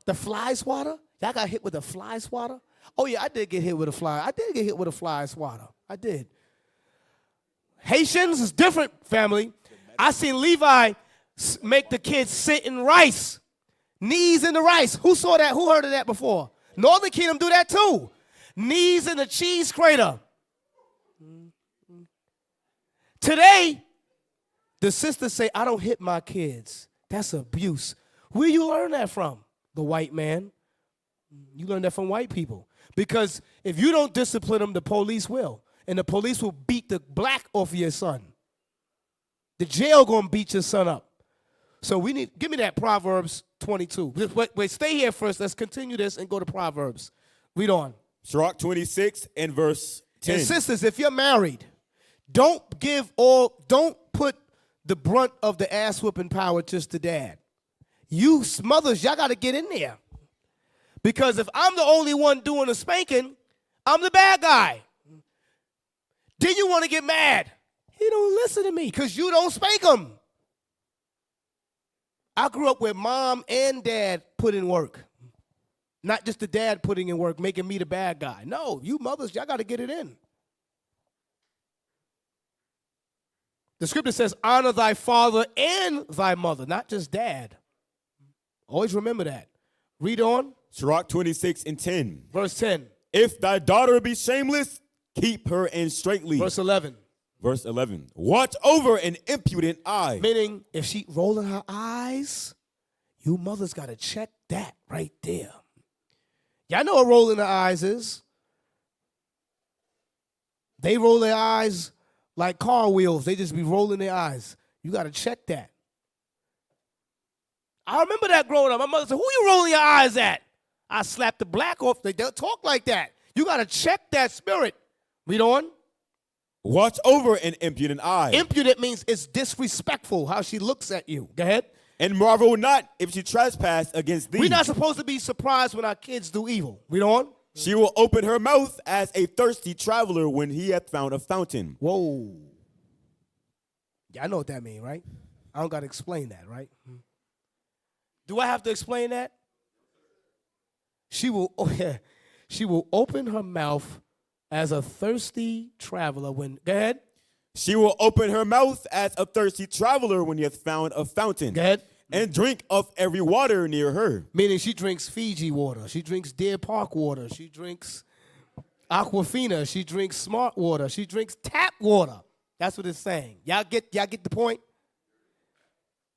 The fly swatter? Y'all got hit with a fly swatter? Oh yeah, I did get hit with a fly. I did get hit with a fly swatter. I did. Haitians is different, family. I seen Levi make the kids sit in rice. Knees in the rice. Who saw that? Who heard of that before? Northern Kingdom do that too. Knees in the cheese crater. Today, the sisters say, I don't hit my kids. That's abuse. Where you learn that from? The white man. You learn that from white people. Because if you don't discipline them, the police will. And the police will beat the black off of your son. The jail gonna beat your son up. So give me that Proverbs 22. Wait, stay here first. Let's continue this and go to Proverbs. Read on. Sirach 26 and verse 10. And sisters, if you're married, don't put the brunt of the ass whooping power just to dad. You mothers, y'all got to get in there. Because if I'm the only one doing the spanking, I'm the bad guy. Then you want to get mad. He don't listen to me because you don't spank him. I grew up where mom and dad put in work. Not just the dad putting in work, making me the bad guy. No, you mothers, y'all got to get it in. The scripture says, honor thy father and thy mother, not just dad. Always remember that. Read on. Sirach 26 and 10. Verse 10. If thy daughter be shameless, keep her in straitly. Verse 11. Verse 11. Watch over an impudent eye. Meaning, if she rolling her eyes, you mothers got to check that right there. Y'all know what rolling the eyes is. They roll their eyes like car wheels. They just be rolling their eyes. You got to check that. I remember that growing up. My mother said, who you rolling your eyes at? I slapped the black off. They don't talk like that. You got to check that spirit. Read on. Watch over an impudent eye. Impudent means it's disrespectful how she looks at you. Go ahead. And marvel not if she trespass against thee. We're not supposed to be surprised when our kids do evil. Read on. She will open her mouth as a thirsty traveler when he hath found a fountain. Whoa. Yeah, I know what that means, right? I don't got to explain that, right? Do I have to explain that? She will open her mouth as a thirsty traveler when, go ahead. She will open her mouth as a thirsty traveler when he hath found a fountain. Go ahead. And drink of every water near her. Meaning she drinks Fiji water. She drinks Deer Park water. She drinks Aquafina. She drinks Smart water. She drinks tap water. That's what it's saying. Y'all get the point?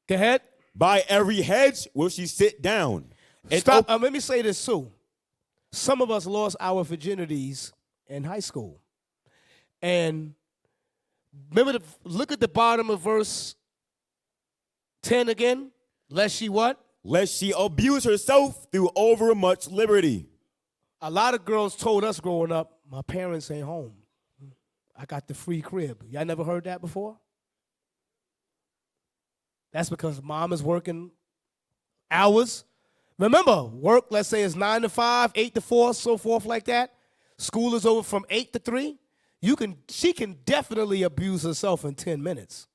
Go ahead. By every hedge will she sit down. And Stop. Let me say this too. Some of us lost our virginities in high school. And remember, look at the bottom of verse 10 again. Lest she what? Lest she abuse herself through overmuch liberty. A lot of girls told us growing up, my parents ain't home. I got the free crib. Y'all never heard that before? That's because mom is working hours. Remember, work, let's say, is 9 to 5, 8 to 4, so forth like that. School is over from 8 to 3. She can definitely abuse herself in 10 minutes,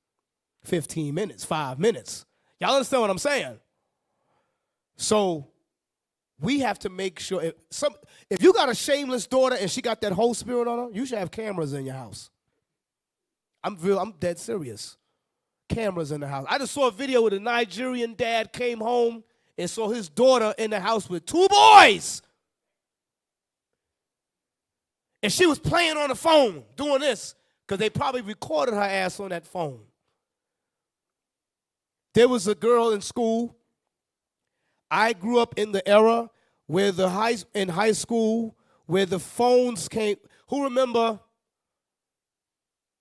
15 minutes, 5 minutes. Y'all understand what I'm saying? So we have to make sure, if you got a shameless daughter and she got that whole spirit on her, you should have cameras in your house. I'm dead serious. Cameras in the house. I just saw a video where a Nigerian dad came home and saw his daughter in the house with 2 boys. And she was playing on the phone, doing this, because they probably recorded her ass on that phone. There was a girl in school. I grew up in the era where in high school where the phones came. Who remember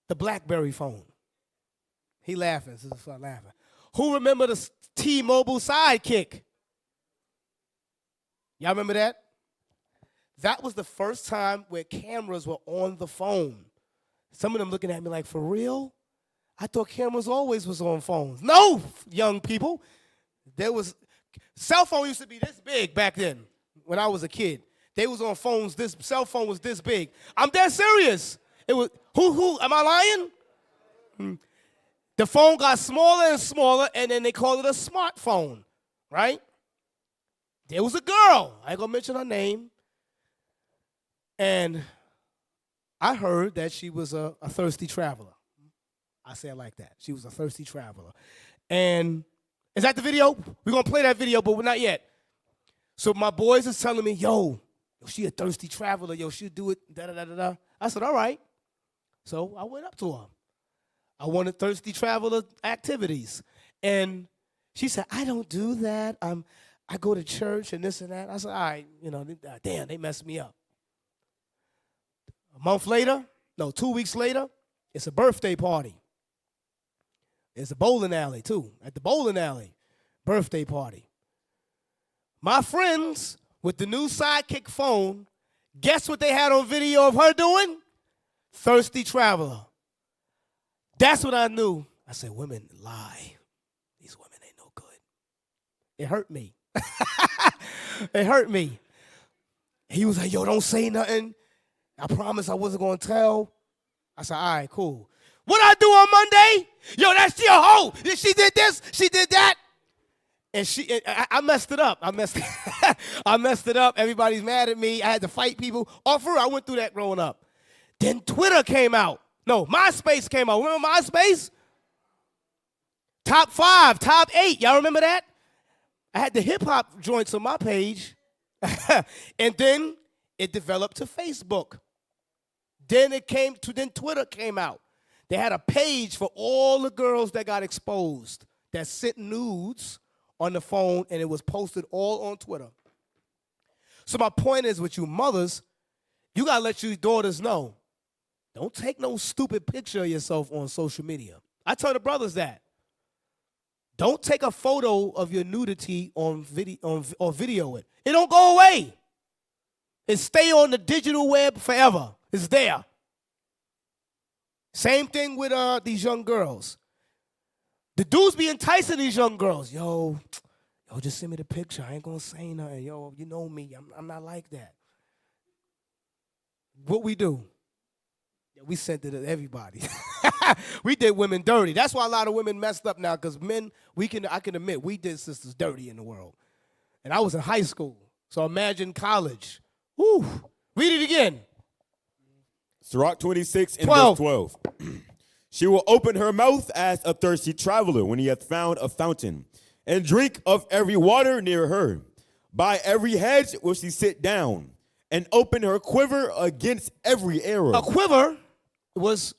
the BlackBerry phone? He laughing. This is laughing. Who remember the T-Mobile Sidekick? Y'all remember that? That was the first time where cameras were on the phone. Some of them looking at me like, for real? I thought cameras always was on phones. No, young people. Cell phone used to be this big back then when I was a kid. They was on phones, this cell phone was this big. I'm dead serious. It was, am I lying? The phone got smaller and smaller, and then they called it a smartphone, right? There was a girl, I ain't gonna mention her name, and I heard that she was a thirsty traveler. I say it like that. She was a thirsty traveler. And is that the video? We're gonna play that video, but we're not yet. So my boys is telling me, yo, she a thirsty traveler, yo, she'll do it, da-da-da-da-da. I said, all right. So I went up to her. I wanted thirsty traveler activities. And she said, I don't do that. I go to church and this and that. I said, all right, damn, they messed me up. A month later, 2 weeks later, it's a birthday party. It's a bowling alley, too. At the bowling alley, birthday party. My friends with the new Sidekick phone, guess what they had on video of her doing? Thirsty traveler. That's what I knew. I said, women lie. These women ain't no good. It hurt me. It hurt me. He was like, yo, don't say nothing. I promised I wasn't going to tell. I said, all right, cool. What I do on Monday? Yo, that's your hoe. She did this, she did that. And I messed it up. I messed it up. Everybody's mad at me. I had to fight people. I went through that growing up. Then Twitter came out. No, MySpace came out. Remember MySpace? Top 5, top 8. Y'all remember that? I had the hip-hop joints on my page. And then it developed to Facebook. Then Twitter came out. They had a page for all the girls that got exposed that sent nudes on the phone, and it was posted all on Twitter. So my point is with you mothers, you got to let your daughters know, don't take no stupid picture of yourself on social media. I tell the brothers that. Don't take a photo of your nudity on video or video it. It don't go away. It stay on the digital web forever. It's there. Same thing with these young girls. The dudes be enticing these young girls. Yo, just send me the picture. I ain't gonna say nothing. Yo, you know me. I'm not like that. What we do? Yeah, we sent it to everybody. We did women dirty. That's why a lot of women messed up now, because men, I can admit, we did sisters dirty in the world. And I was in high school. So imagine college. Woo. Read it again. Sirach 26 and verse 12. She will open her mouth as a thirsty traveler when he hath found a fountain, and drink of every water near her. By every hedge will she sit down, and open her quiver against every arrow. A quiver was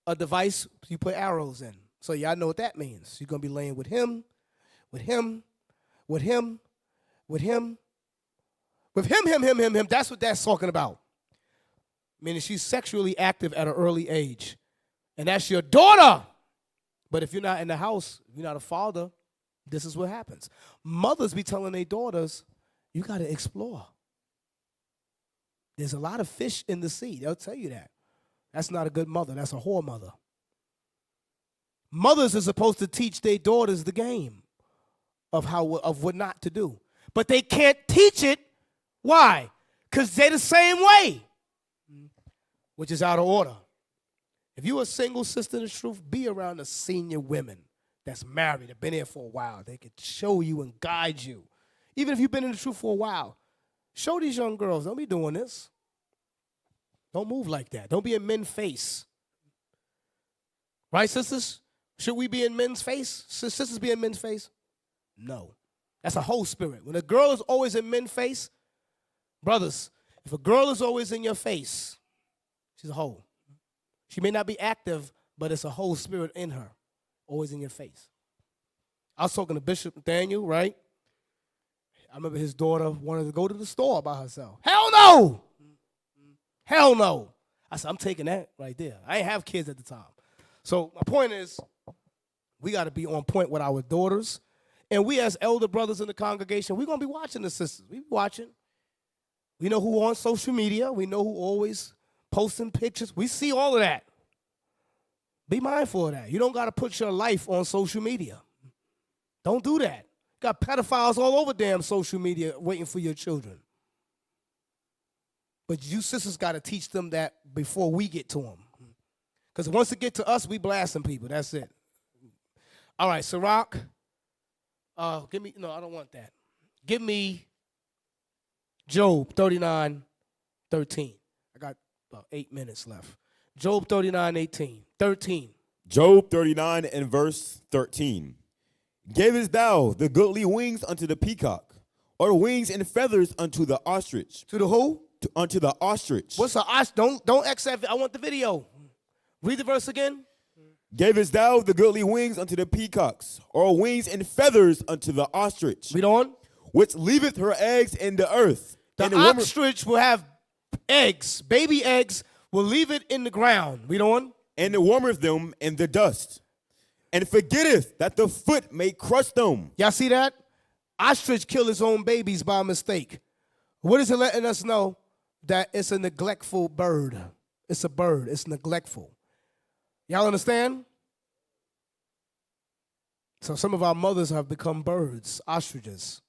a device you put arrows in. So y'all know what that means. You're going to be laying with him, with him, with him, with him, with him. That's what that's talking about. Meaning she's sexually active at an early age. And that's your daughter. But if you're not in the house, you're not a father, this is what happens. Mothers be telling their daughters, you got to explore. There's a lot of fish in the sea. They'll tell you that. That's not a good mother. That's a whore mother. Mothers are supposed to teach their daughters the game of what not to do. But they can't teach it. Why? Because they're the same way, which is out of order. If you're a single sister in the truth, be around the senior women that's married, have been here for a while. They can show you and guide you. Even if you've been in the truth for a while, show these young girls, don't be doing this. Don't move like that. Don't be in men's face. Right, sisters? Should we be in men's face? Should sisters be in men's face? No. That's a whole spirit. When a girl is always in men's face, brothers, if a girl is always in your face, she's a hoe. She may not be active, but it's a whole spirit in her, always in your face. I was talking to Bishop Nathaniel, right? I remember his daughter wanted to go to the store by herself. Hell no! Hell no. I said, I'm taking that right there. I ain't have kids at the time. So my point is, we got to be on point with our daughters. And we as elder brothers in the congregation, we're going to be watching the sisters. We be watching. We know who on social media. We know who always posting pictures. We see all of that. Be mindful of that. You don't got to put your life on social media. Don't do that. Got pedophiles all over damn social media waiting for your children. But you sisters got to teach them that before we get to them. Because once it get to us, we blasting people. That's it. All right, Ciroc. Give me, no, I don't want that. Give me Job 39:13. I got about 8 minutes left. Job 13. Job 39 and verse 13. Gavest thou the goodly wings unto the peacock, or wings and feathers unto the ostrich? To the who? Unto the ostrich. What's the ostrich? Don't accept. I want the video. Read the verse again. Gavest thou the goodly wings unto the peacocks, or wings and feathers unto the ostrich? Read on. Which leaveth her eggs in the earth. The ostrich will have eggs, baby eggs, will leave it in the ground. Read on. And warmeth them in the dust, and forgetteth that the foot may crush them. Y'all see that? Ostrich kill his own babies by mistake. What is it letting us know? That it's a neglectful bird. It's a bird. It's neglectful. Y'all understand? So some of our mothers have become birds, ostriches.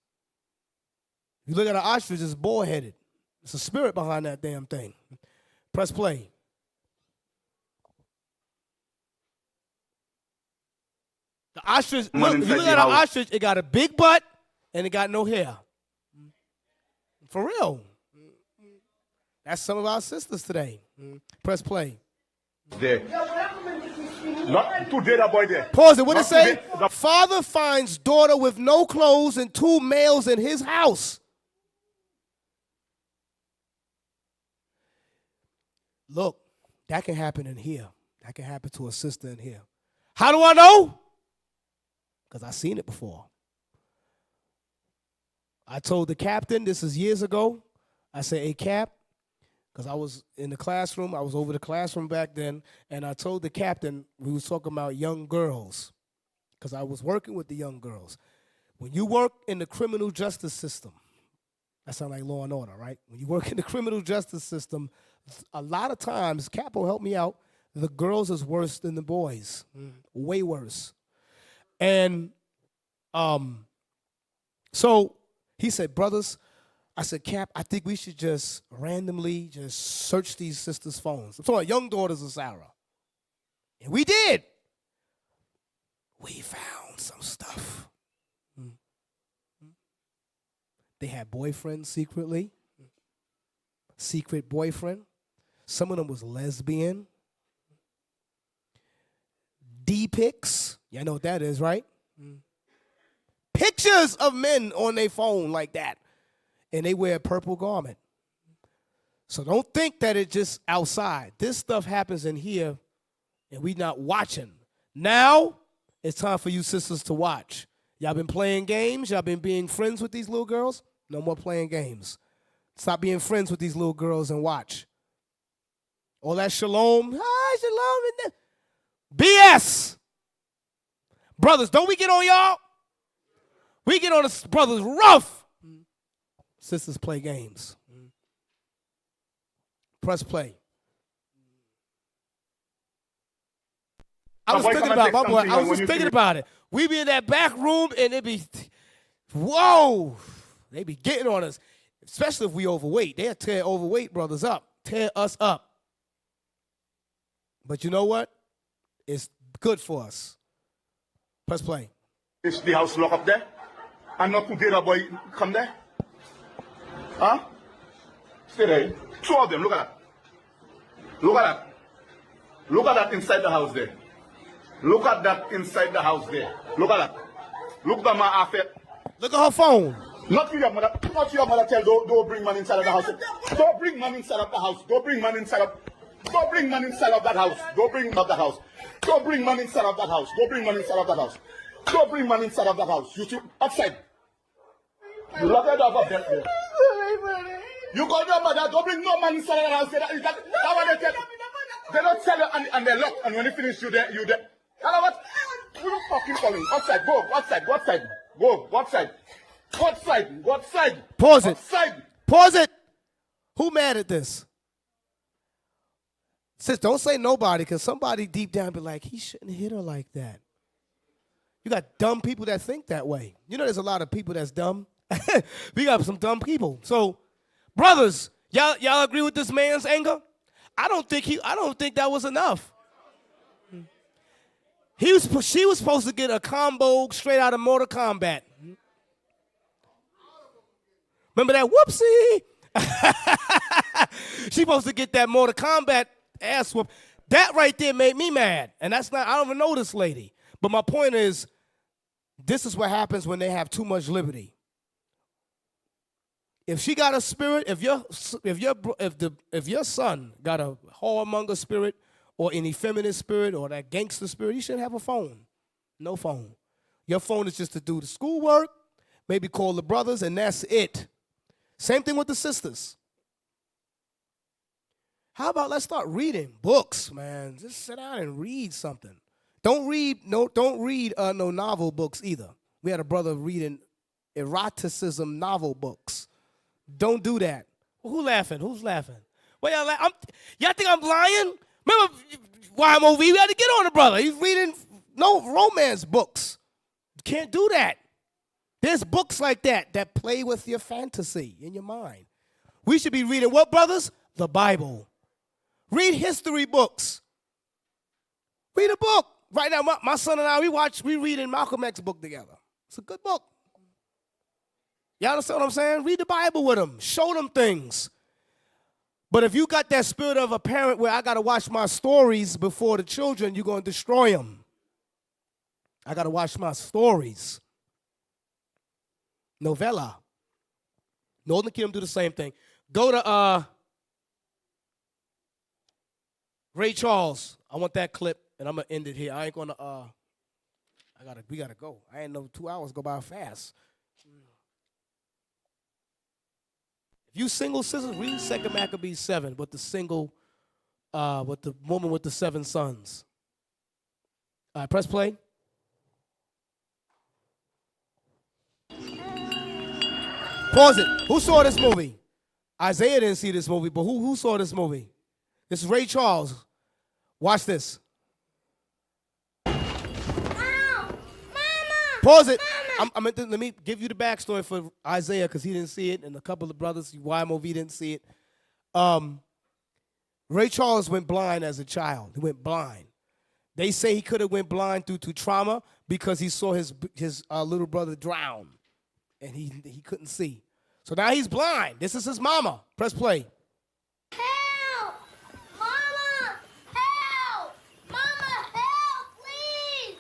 You look at an ostrich, it's bull-headed. It's a spirit behind that damn thing. Press play. The ostrich, look, if you look at an ostrich, it got a big butt and it got no hair. For real. That's some of our sisters today. Press play. There. Not today, that boy there. Pause it. What did it say? The father finds daughter with no clothes and 2 males in his house. Look, that can happen in here. That can happen to a sister in here. How do I know? Because I've seen it before. I told the captain, this is years ago, I said, hey, Cap, because I was in the classroom, I was over the classroom back then, and I told the captain, we was talking about young girls, because I was working with the young girls. When you work in the criminal justice system, that sounds like Law and Order, right? When you work in the criminal justice system, a lot of times, Cap will help me out, the girls is worse than the boys, way worse. And so he said, brothers, I said, Cap, I think we should just randomly just search these sisters' phones. I'm talking about young daughters of Sarah. And we did. We found some stuff. They had boyfriends secretly. Secret boyfriend. Some of them was lesbian. D-pics. Y'all know what that is, right? Pictures of men on their phone like that. And they wear a purple garment. So don't think that it's just outside. This stuff happens in here, and we not watching. Now, it's time for you sisters to watch. Y'all been playing games? Y'all been being friends with these little girls? No more playing games. Stop being friends with these little girls and watch. All that shalom. Hi, shalom. BS. Brothers, don't we get on y'all? We get on the brothers rough. Sisters play games. Press play. I was thinking about my boy. I was just thinking about it. We be in that back room and it be, whoa, they be getting on us, especially if we overweight. They'll tear overweight brothers up, tear us up. But you know what? It's good for us. Press play. Is the house locked up there? And not today, that boy come there? Huh? Stay there. 2 of them, look at that. Look at that. Look at that inside the house there. Look at that inside the house there. Look at that. Look at my affair. Look at her phone. Not your mother. Not your mother tell don't bring man inside of the house. Don't bring man inside of the house. Don't bring man inside of. Don't bring man inside of that house. Don't bring man of that house. Don't bring man inside of that house. Don't bring man inside of that house. Don't bring man inside of that house. You two outside. You lock it up there. You go to your mother, don't bring no man inside the house. That what they tell you. They don't tell you and they lock. And when you finish, you there. Hello, what? Who the fuck you calling? Outside, go outside. Go outside. Go outside. Go outside. Go outside. Pause it. Outside. Pause it. Who mad at this? Sis, don't say nobody, because somebody deep down be like, he shouldn't hit her like that. You got dumb people that think that way. You know there's a lot of people that's dumb. We got some dumb people. So, brothers, y'all agree with this man's anger? I don't think that was enough. She was supposed to get a combo straight out of Mortal Kombat. Remember that? Whoopsie. She supposed to get that Mortal Kombat ass whoop. That right there made me mad. And that's not, I don't even know this lady. But my point is, this is what happens when they have too much liberty. If she got a spirit, if your son got a whoremonger spirit or an effeminate spirit or that gangster spirit, you shouldn't have a phone. No phone. Your phone is just to do the schoolwork, maybe call the brothers, and that's it. Same thing with the sisters. How about let's start reading books, man? Just sit down and read something. Don't read no novel books either. We had a brother reading eroticism novel books. Don't do that. Well, who laughing? Who's laughing? Well, y'all think I'm lying? Remember YMOV? We had to get on the brother. He's reading no romance books. You can't do that. There's books like that play with your fantasy in your mind. We should be reading what, brothers? The Bible. Read history books. Read a book. Right now, my son and I, we reading Malcolm X's book together. It's a good book. Y'all understand what I'm saying? Read the Bible with them. Show them things. But if you got that spirit of a parent where I got to watch my stories before the children, you're going to destroy them. I got to watch my stories. Novella. Northern Kingdom do the same thing. Go to Ray Charles. I want that clip, and I'm going to end it here. I ain't going to, we got to go. I ain't know 2 hours go by fast. If you single sisters, read 2 Maccabees 7 with the single, with the woman with the 7 sons. All right, press play. Pause it. Who saw this movie? Isaiah didn't see this movie, but who saw this movie? This is Ray Charles. Watch this. Pause it. Let me give you the backstory for Isaiah because he didn't see it, and a couple of brothers, YMOV, didn't see it. Ray Charles went blind as a child. He went blind. They say he could have went blind due to trauma because he saw his little brother drown, and he couldn't see. So now he's blind. This is his mama. Press play. Help! Mama! Help! Mama, help, please!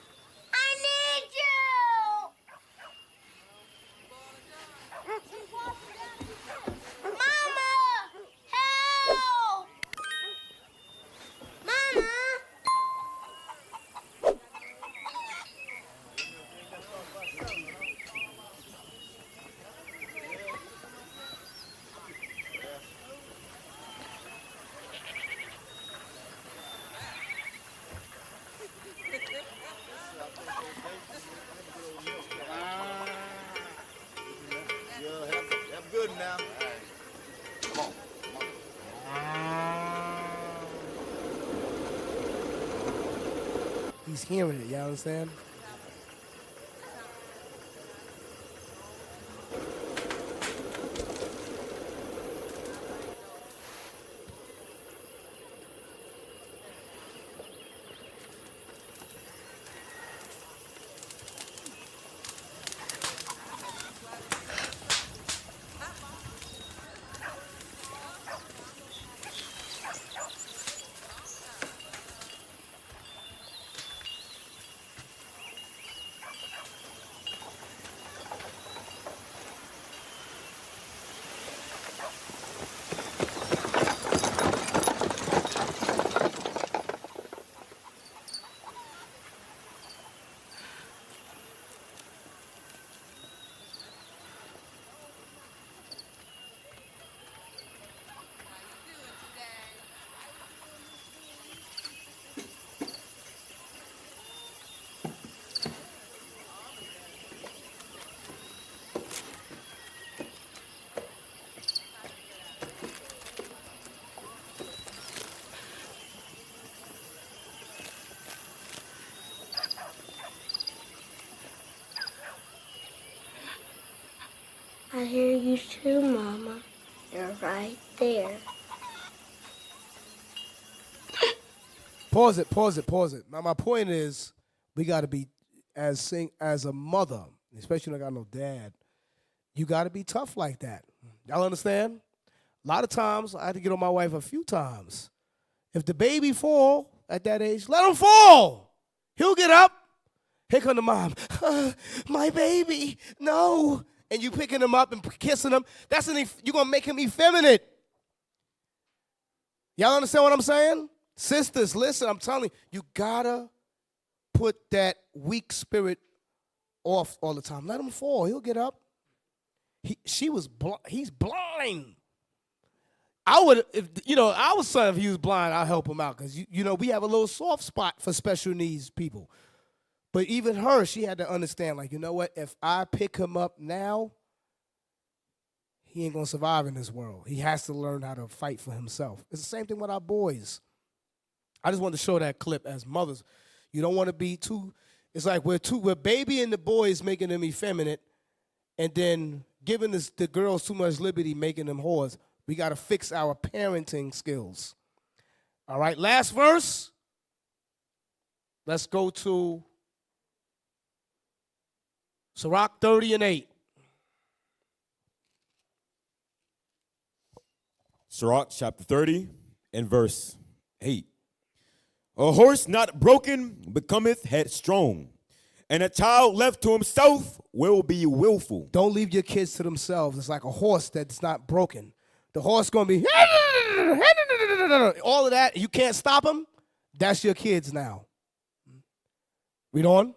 I need you! Mama! Help! Mama! Good now. Come on. He's hearing it, y'all understand? I hear you too, Mama. You're right there. Pause it. Now, my point is, we got to be, as a mother, especially when I got no dad, you got to be tough like that. Y'all understand? A lot of times, I had to get on my wife a few times. If the baby fall at that age, let him fall. He'll get up. Here come the mom. My baby, no. And you picking him up and kissing him. You're going to make him effeminate. Y'all understand what I'm saying? Sisters, listen, I'm telling you, you got to put that weak spirit off all the time. Let him fall. He'll get up. He's blind. I would, our son, if he was blind, I'll help him out because, we have a little soft spot for special needs people. But even her, she had to understand, like, you know what? If I pick him up now, he ain't going to survive in this world. He has to learn how to fight for himself. It's the same thing with our boys. I just wanted to show that clip as mothers. You don't want to be too, it's like we're baby and the boys making them effeminate and then giving the girls too much liberty, making them whores. We got to fix our parenting skills. All right, last verse. Let's go to Sirach 30:8. Sirach chapter 30 and verse 8. A horse not broken becometh headstrong, and a child left to himself will be willful. Don't leave your kids to themselves. It's like a horse that's not broken. The horse going to be all of that. You can't stop him. That's your kids now. Read on.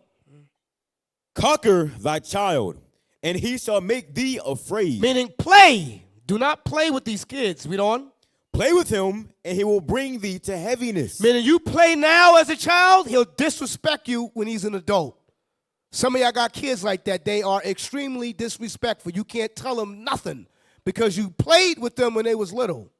Conquer thy child, and he shall make thee afraid. Meaning play. Do not play with these kids. Read on. Play with him, and he will bring thee to heaviness. Meaning you play now as a child, he'll disrespect you when he's an adult. Some of y'all got kids like that. They are extremely disrespectful. You can't tell them nothing because you played with them when they was little.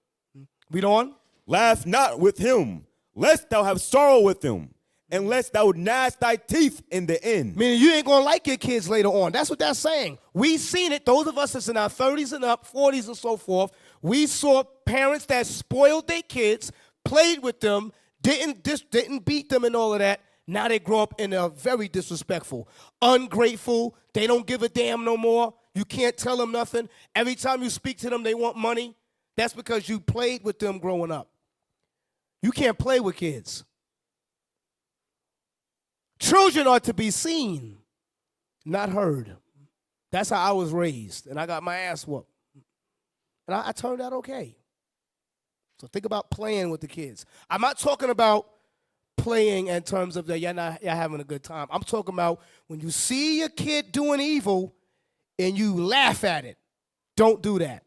Read on. Laugh not with him, lest thou have sorrow with him, and lest thou gnash thy teeth in the end. Meaning you ain't going to like your kids later on. That's what that's saying. We seen it. Those of us that's in our 30s and up, 40s and so forth, we saw parents that spoiled their kids, played with them, didn't beat them and all of that. Now they grow up and are very disrespectful, ungrateful. They don't give a damn no more. You can't tell them nothing. Every time you speak to them, they want money. That's because you played with them growing up. You can't play with kids. Children are to be seen, not heard. That's how I was raised, and I got my ass whooped. And I turned out okay. So think about playing with the kids. I'm not talking about playing in terms of that you're having a good time. I'm talking about when you see your kid doing evil and you laugh at it. Don't do that.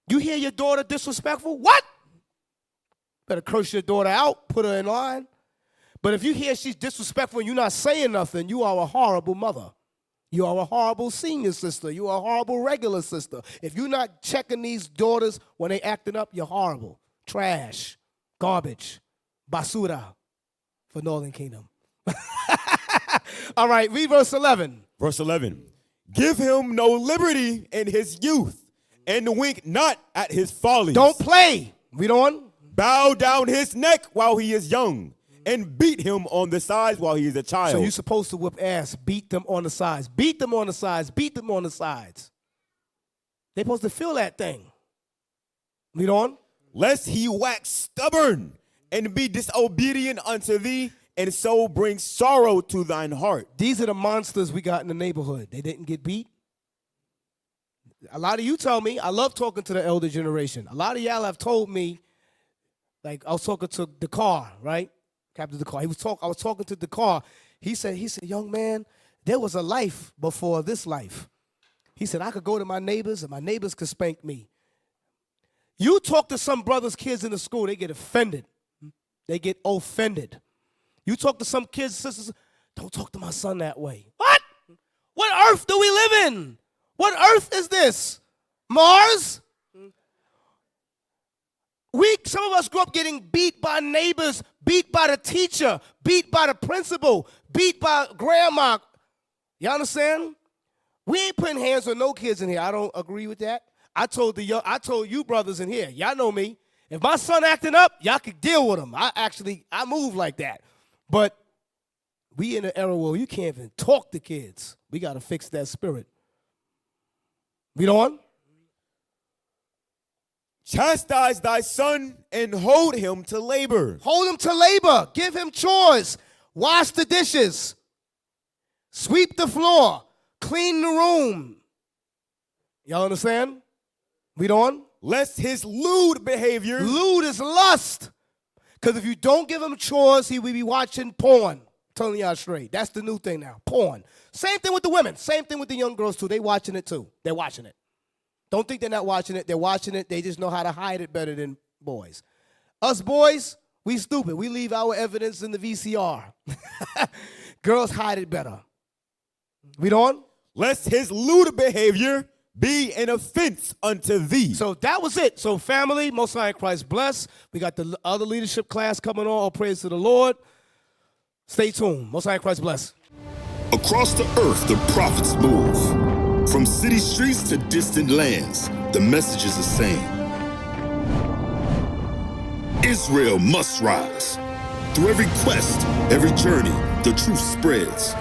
You hear your daughter disrespectful? What? Better curse your daughter out, put her in line. But if you hear she's disrespectful and you're not saying nothing, you are a horrible mother. You are a horrible senior sister. You are a horrible regular sister. If you're not checking these daughters when they acting up, you're horrible. Trash, garbage, basura for Northern Kingdom. All right, read verse 11. Verse 11. Give him no liberty in his youth, and wink not at his follies. Don't play. Read on. Bow down his neck while he is young, and beat him on the sides while he is a child. So you're supposed to whip ass, beat them on the sides. Beat them on the sides, beat them on the sides. They're supposed to feel that thing. Read on. Lest he wax stubborn and be disobedient unto thee, and so bring sorrow to thine heart. These are the monsters we got in the neighborhood. They didn't get beat. A lot of you tell me, I love talking to the elder generation. A lot of y'all have told me, like I was talking to the car, right? Captain Dakar. I was talking to Dakar. He said, young man, there was a life before this life. He said, I could go to my neighbors and my neighbors could spank me. You talk to some brothers' kids in the school, they get offended. They get offended. You talk to some kids, sisters, don't talk to my son that way. What? What earth do we live in? What earth is this? Mars? Some of us grew up getting beat by neighbors, beat by the teacher, beat by the principal, beat by grandma. You understand? We ain't putting hands on no kids in here. I don't agree with that. I told you brothers in here, y'all know me. If my son acting up, y'all can deal with him. I move like that. But we in an era where you can't even talk to kids. We got to fix that spirit. Read on. Chastise thy son and hold him to labor. Hold him to labor. Give him chores. Wash the dishes. Sweep the floor. Clean the room. Y'all understand? Read on. Lest his lewd behavior. Lewd is lust. Because if you don't give him chores, he will be watching porn. Telling y'all straight. That's the new thing now. Porn. Same thing with the women. Same thing with the young girls too. They watching it too. They're watching it. Don't think they're not watching it. They're watching it. They just know how to hide it better than boys. Us boys, we stupid. We leave our evidence in the VCR. Girls hide it better. Read on. Lest his lewd behavior be an offense unto thee. So that was it. So family, Most High in Christ bless. We got the other leadership class coming on. All praise to the Lord. Stay tuned. Most High in Christ bless. Across the earth, the prophets move. From city streets to distant lands, the message is the same. Israel must rise. Through every quest, every journey, the truth spreads.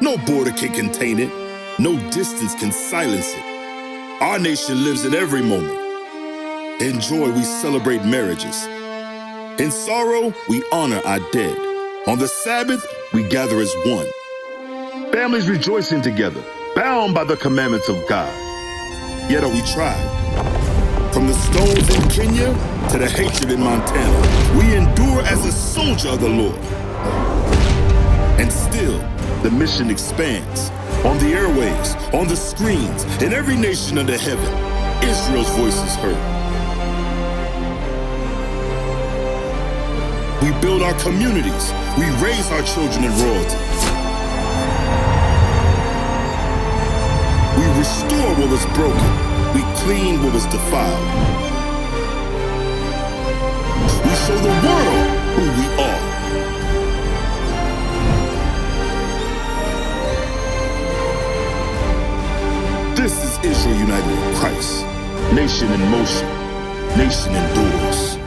No border can contain it. No distance can silence it. Our nation lives in every moment. In joy, we celebrate marriages. In sorrow, we honor our dead. On the Sabbath, we gather as one. Families rejoicing together, bound by the commandments of God. Yet are we tried. From the stones in Kenya to the hatred in Montana, we endure as a soldier of the Lord. And still, the mission expands. On the airwaves, on the screens, in every nation under heaven, Israel's voice is heard. We build our communities. We raise our children in royalty. We restore what was broken. We clean what was defiled. We show the world who we are. This is Israel united in Christ. Nation in motion. Nation endures.